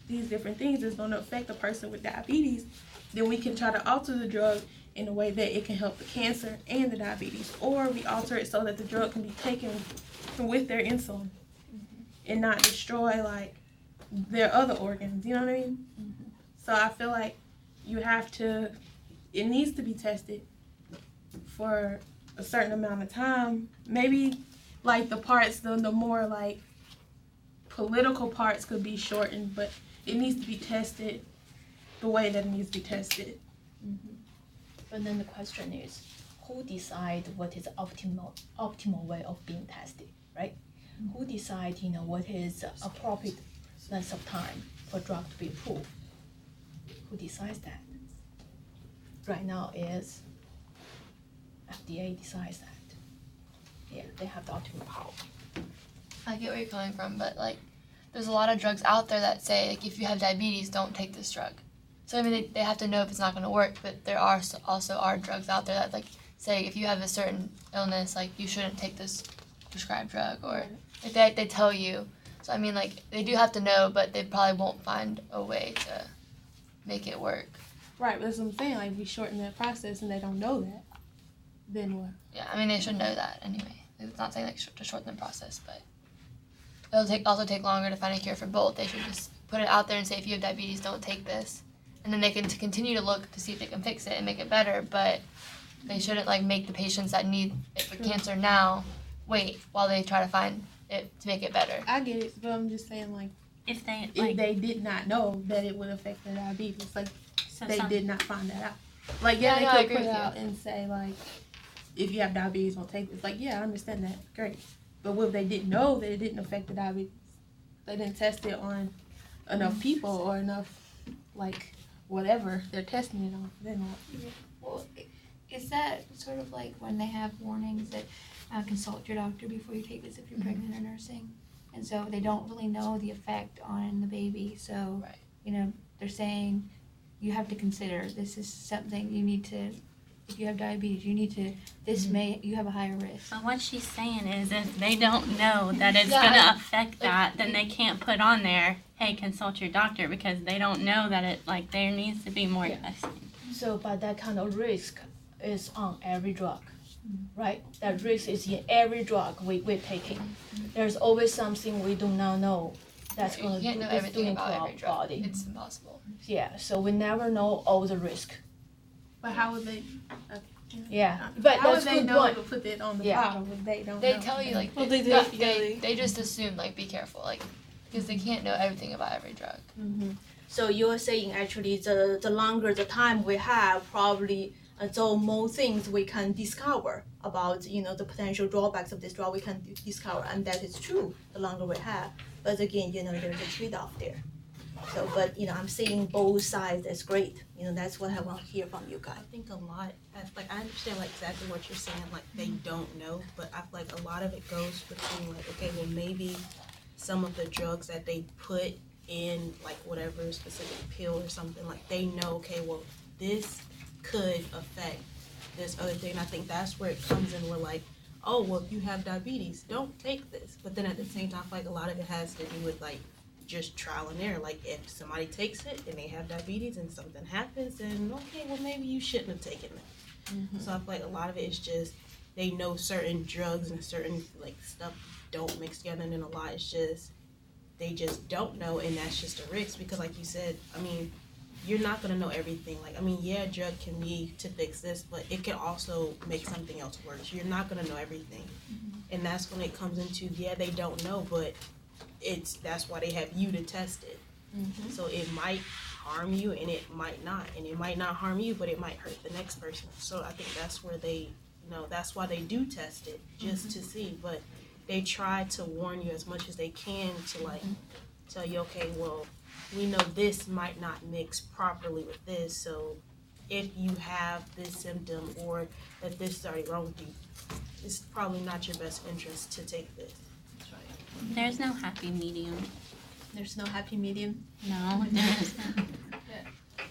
these different things is going to affect a person with diabetes, then we can try to alter the drug in a way that it can help the cancer and the diabetes, or we alter it so that the drug can be taken with their insulin and not destroy, like, their other organs, you know what I mean? So I feel like it needs to be tested for a certain amount of time. Maybe, like, the parts, the more, like, political parts could be shortened, but it needs to be tested the way that it needs to be tested. But then the question is, who decides what is optimal way of being tested, right? Who decides, what is appropriate length of time for drug to be approved? Who decides that? Right now is FDA decides that. Yeah, they have the ultimate power. I get where you're coming from, but like, there's a lot of drugs out there that say like if you have diabetes, don't take this drug. So I mean, they have to know if it's not going to work, but there are also drugs out there that like say if you have a certain illness, like you shouldn't take this prescribed drug, or like they tell you. So I mean, like they do have to know, but they probably won't find a way to make it work. Right, but that's what I'm saying. Like, we shorten that process, and they don't know that. Then what? Yeah, I mean they should know that anyway. It's not saying like to shorten the process, but it'll also take longer to find a cure for both. They should just put it out there and say if you have diabetes, don't take this, and then they can continue to look to see if they can fix it and make it better. But they shouldn't like make the patients that need it for cancer now wait while they try to find it to make it better. I get it, but I'm just saying, like, If they if they did not know that it would affect their diabetes, like, they did not find that out. Like, Yeah, they no, I could agree put with it out and say, like, if you have diabetes, don't take this. Like, yeah, I understand that. Great. But what if they didn't know that it didn't affect the diabetes? They didn't test it on enough people or enough, like, whatever they're testing it on. Then what? Well, is that sort of like when they have warnings that consult your doctor before you take this if you're pregnant or nursing? And so they don't really know the effect on the baby. So, you know, they're saying you have to consider this is something you need to, if you have diabetes, you need to, you have a higher risk. So what she's saying is if they don't know that it's Yeah, gonna affect that, then they can't put on there, hey, consult your doctor, because they don't know that it, like, there needs to be more testing. So, but that kind of risk is on every drug, right? That risk is in every drug we're taking. There's always something we do not know that's You going can't know to everything doing to about our every drug. body. It's impossible. Yeah, so we never know all the risk. But how would they? Yeah, but how would that's they good know point. to put it on the Yeah. bottle if they don't They know? tell you like Well, they just assume like be careful like because they can't know everything about every drug. So you're saying actually the longer the time we have, probably the more things we can discover about the potential drawbacks of this drug we can discover, and that is true. The longer we have, but again, there's a trade-off there. So, but I'm seeing both sides. That's great. That's what I want to hear from you guys. I think a lot, like I understand like exactly what you're saying, like they don't know, but I feel like a lot of it goes between like, okay, well maybe some of the drugs that they put in like whatever specific pill or something, like they know, okay, well this could affect this other thing. I think that's where it comes in. We're like, oh, well if you have diabetes, don't take this. But then at the same time, I feel like a lot of it has to do with like just trial and error. Like if somebody takes it and they have diabetes and something happens, then okay, well maybe you shouldn't have taken that. So I feel like a lot of it is just they know certain drugs and certain like stuff don't mix together, and then a lot is just they just don't know, and that's just a risk because like you said, I mean, you're not gonna know everything. Like I mean, yeah, a drug can be to fix this, but it can also make something else worse. You're not gonna know everything, and that's when it comes into they don't know, but that's why they have you to test it. So it might harm you and it might not, and it might not harm you, but it might hurt the next person. So I think that's where they, that's why they do test it, just to see. But they try to warn you as much as they can to like tell you, okay, well, we know this might not mix properly with this, so if you have this symptom or that this is already wrong with you, it's probably not your best interest to take this. There's no happy medium. There's no happy medium. No, there isn't.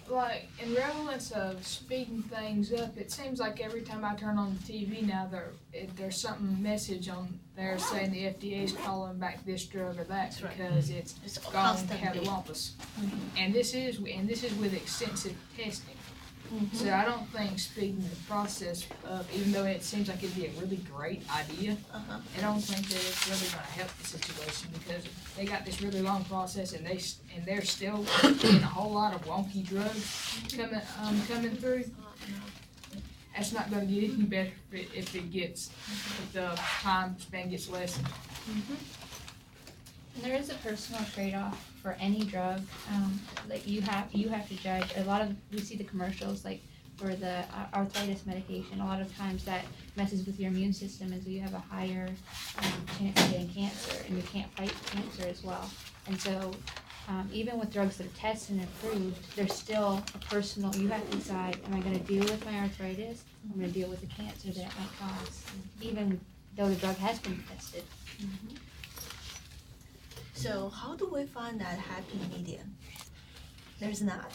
Like, in relevance of speeding things up, it seems like every time I turn on the TV now, there's something message on there saying the FDA is calling back this drug or that because it's gone cattywampus. And this is with extensive testing. So I don't think speeding the process up, even though it seems like it'd be a really great idea, I don't think that it's really going to help the situation because they got this really long process and they're still getting a whole lot of wonky drugs coming through. That's not going to get any better if the time span gets less. There is a personal trade-off for any drug. Like you have to judge. We see the commercials like for the arthritis medication. A lot of times that messes with your immune system, and so you have a higher chance of getting cancer, and you can't fight cancer as well. And so, even with drugs that are tested and approved, there's still a personal. You have to decide: am I going to deal with my arthritis? I'm going to deal with the cancer that it might cause, even though the drug has been tested. So how do we find that happy medium? There's not.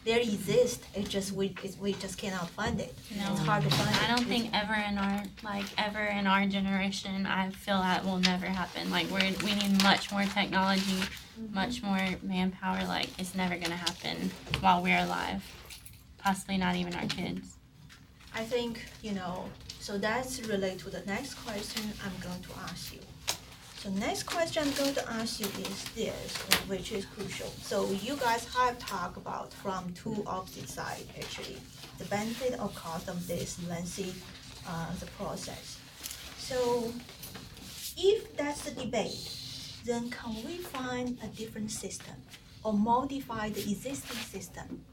There exists. It's just we just cannot find it. No. It's hard to find. I don't think ever in our generation, I feel that will never happen. Like we need much more technology, much more manpower. Like it's never gonna happen while we're alive. Possibly not even our kids. I think, so that's related to the next question I'm going to ask you. So next question I'm going to ask you is this, which is crucial. So you guys have talked about from two opposite sides, actually, the benefit or cost of this lengthy the process. So if that's the debate, then can we find a different system or modify the existing system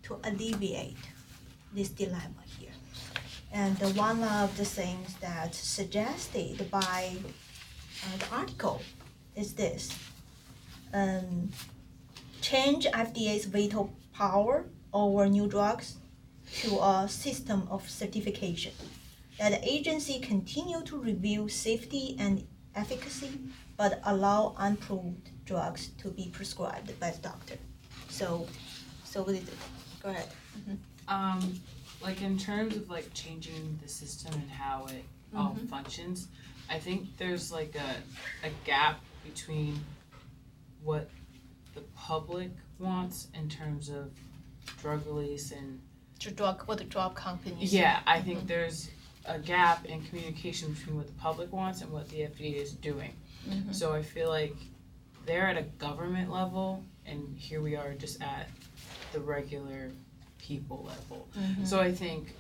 to alleviate this dilemma here? And one of the things that suggested by the article is this: change FDA's veto power over new drugs to a system of certification. That the agency continue to review safety and efficacy, but allow unapproved drugs to be prescribed by the doctor. So what is it? Go ahead. Like in terms of like changing the system and how it all functions, I think there's like a gap between what the public wants in terms of drug release and what the drug companies. Yeah, I think there's a gap in communication between what the public wants and what the FDA is doing. So I feel like they're at a government level, and here we are just at the regular people level. So I think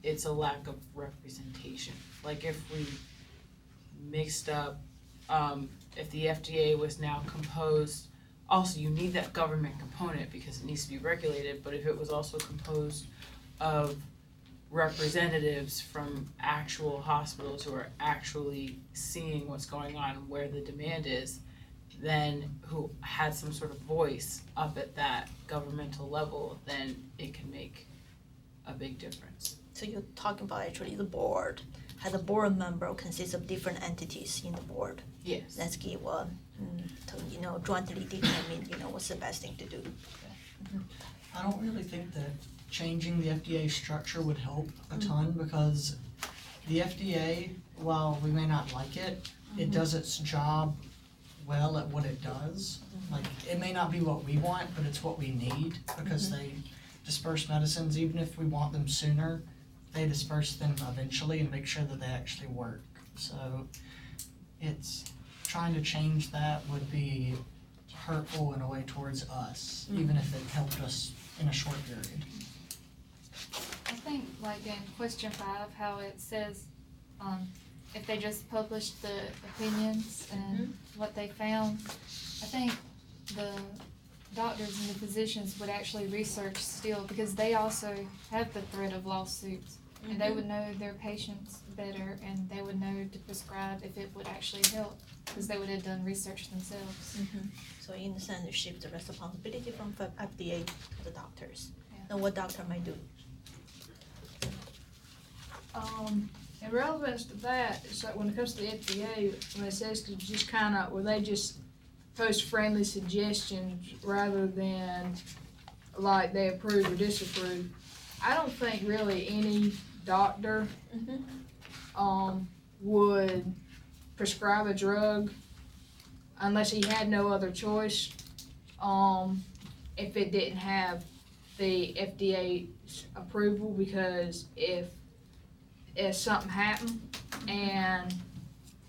it's a lack of representation. Like if we mixed up, if the FDA was now composed, also you need that government component because it needs to be regulated, but if it was also composed of representatives from actual hospitals who are actually seeing what's going on, where the demand is, then who had some sort of voice up at that governmental level, then it can make a big difference. So you're talking about actually the board. Has a board member consists of different entities in the board. Yes. Let's give jointly determine what's the best thing to do. I don't really think that changing the FDA structure would help a ton because the FDA, while we may not like it, it does its job well at what it does. Like, it may not be what we want, but it's what we need because they disperse medicines. Even if we want them sooner, they disperse them eventually and make sure that they actually work. So it's trying to change that would be hurtful in a way towards us, even if it helped us in a short period. I think like in question 5, how it says if they just published the opinions and what they found, I think the doctors and the physicians would actually research still because they also have the threat of lawsuits and they would know their patients better and they would know to prescribe if it would actually help because they would have done research themselves. So in a sense, it shifts the responsibility from FDA to the doctors. Yeah. Now what doctor might do? In relevance to that, it's like when it comes to the FDA, when it says to just kind of, where they just post friendly suggestions rather than like they approve or disapprove, I don't think really any doctor would prescribe a drug unless he had no other choice if it didn't have the FDA's approval, because if something happened and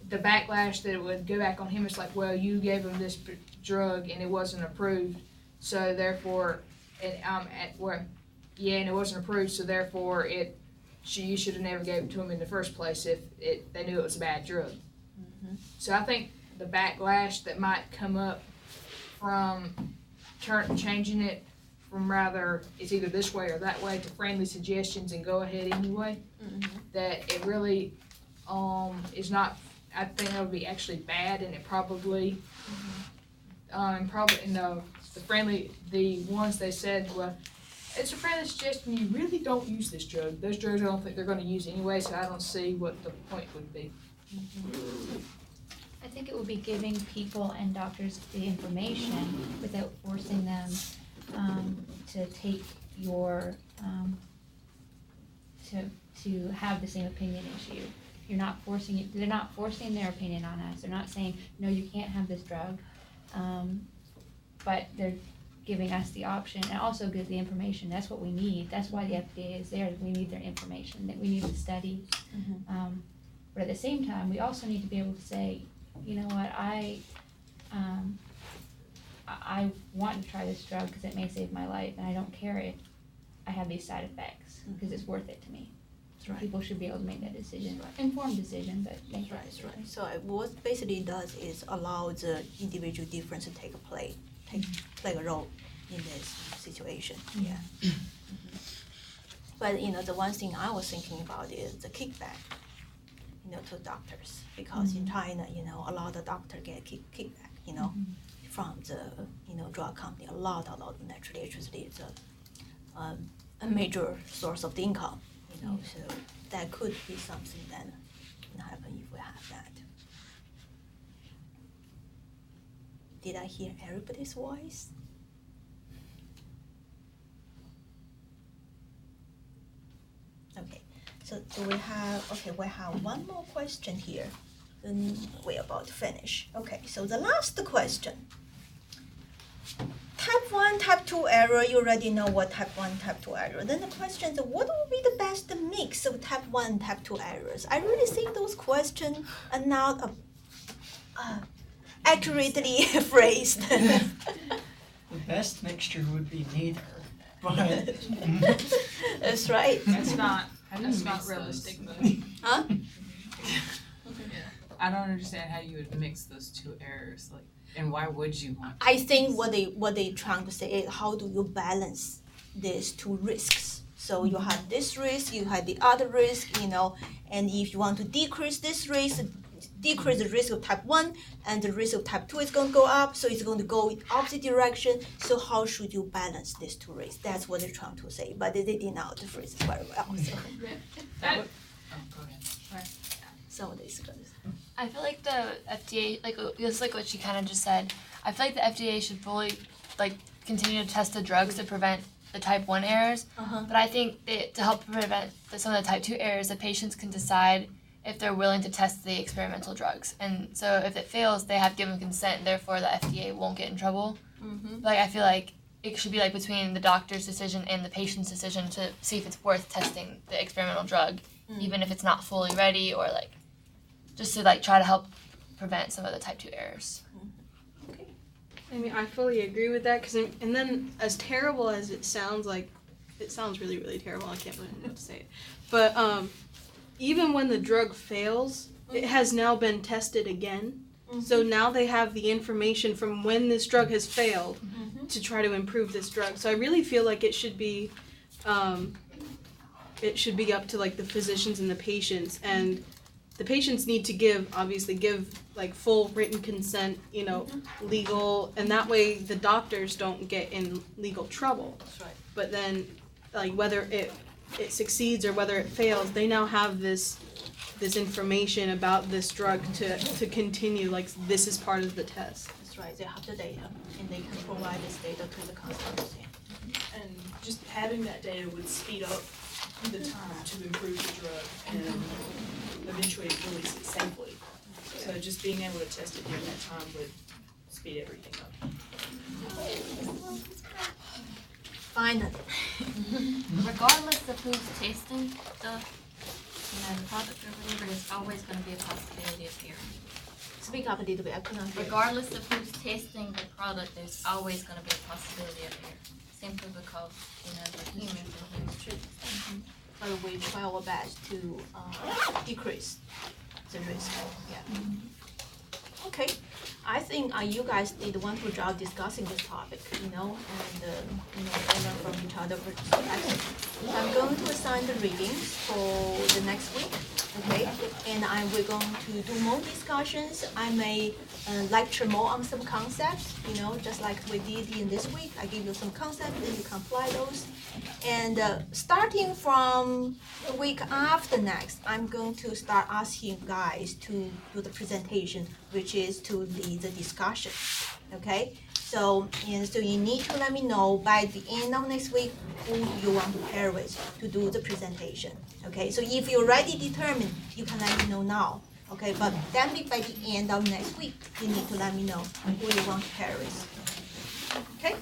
the backlash that it would go back on him, it's like, well, you gave him this drug and it wasn't approved, so therefore, and it wasn't approved, so therefore you should have never gave it to him in the first place if they knew it was a bad drug. So I think the backlash that might come up from changing it from rather it's either this way or that way to friendly suggestions and go ahead anyway, that it really is not. I think that would be actually bad, and it probably the ones they said, well, it's a friendly suggestion, you really don't use this drug. Those drugs I don't think they're going to use anyway, so I don't see what the point would be. I think it would be giving people and doctors the information without forcing them to take your to have the same opinion as you. You're not forcing it. They're not forcing their opinion on us. They're not saying no, you can't have this drug, but they're giving us the option and also give the information. That's what we need. That's why the FDA is there. We need their information. That we need the study. But at the same time, we also need to be able to say, you know what, I want to try this drug because it may save my life, and I don't care if I have these side effects because it's worth it to me. So people should be able to make that decision, informed decision, but make that decision. Right. So what basically it does is allow the individual difference to play a role in this situation. Yeah. But the one thing I was thinking about is the kickback. To doctors, because in China, a lot of doctors get kickback, from the drug company. A lot naturally, actually, it's a major source of the income, so that could be something that can happen if we have that. Did I hear everybody's voice? Okay. So we have one more question here. Then we're about to finish. Okay, so the last question. Type 1, type 2 error, you already know what type 1, type 2 error. Then the question is, what would be the best mix of type 1 and type 2 errors? I really think those questions are not accurately phrased. The best mixture would be neither, but... That's right. That's not realistic though. Huh? I don't understand how you would mix those two errors, and why would you want to? I think what they trying to say is, how do you balance these two risks? So you have this risk, you have the other risk, and if you want to decrease this risk, decrease the risk of type 1, and the risk of type 2 is going to go up, so it's going to go in opposite direction. So how should you balance these two risks? That's what they're trying to say, but they did not phrase it very well. So. Go ahead. Some of these guys. I feel like the FDA, just like what she kind of just said, I feel like the FDA should fully, continue to test the drugs to prevent the type 1 errors. But I think to help prevent some of the type 2 errors, the patients can decide if they're willing to test the experimental drugs. And so if it fails, they have given consent, therefore the FDA won't get in trouble. I feel like it should be between the doctor's decision and the patient's decision to see if it's worth testing the experimental drug, even if it's not fully ready, or just to try to help prevent some of the type 2 errors. I mean, I fully agree with that, and then as terrible as it sounds, it sounds really, really terrible. I can't believe I'm about to say it. But even when the drug fails, it has now been tested again. So now they have the information from when this drug has failed to try to improve this drug. So I really feel like it should be up to the physicians and the patients, and the patients need to give full written consent, legal, and that way the doctors don't get in legal trouble. That's right. But then, whether it succeeds or whether it fails, they now have this information about this drug to continue, this is part of the test. That's right, they have the data, and they can provide this data to the customers. And just having that data would speed up the time to improve the drug and eventually release it safely. So just being able to test it during that time would speed everything up. Finally. Regardless of who's tasting the product or whatever, there's always going to be a possibility of error. Speak up a little bit, I couldn't hear. Regardless of who's tasting the product, there's always going to be a possibility of error. Simply because, we're humans and humans choose. But we try our best to decrease the risk. Yeah. Okay. I think you guys did a wonderful job discussing this topic, and learn from each other. I'm going to assign the readings for the next week, okay? And we're going to do more discussions. I may lecture more on some concepts, just like we did in this week. I give you some concepts, then you can apply those. And starting from the week after next, I'm going to start asking guys to do the presentation which is to lead the discussion, okay? So you need to let me know by the end of next week who you want to pair with to do the presentation, okay? So if you're already determined, you can let me know now, okay? But then by the end of next week, you need to let me know who you want to pair with, okay?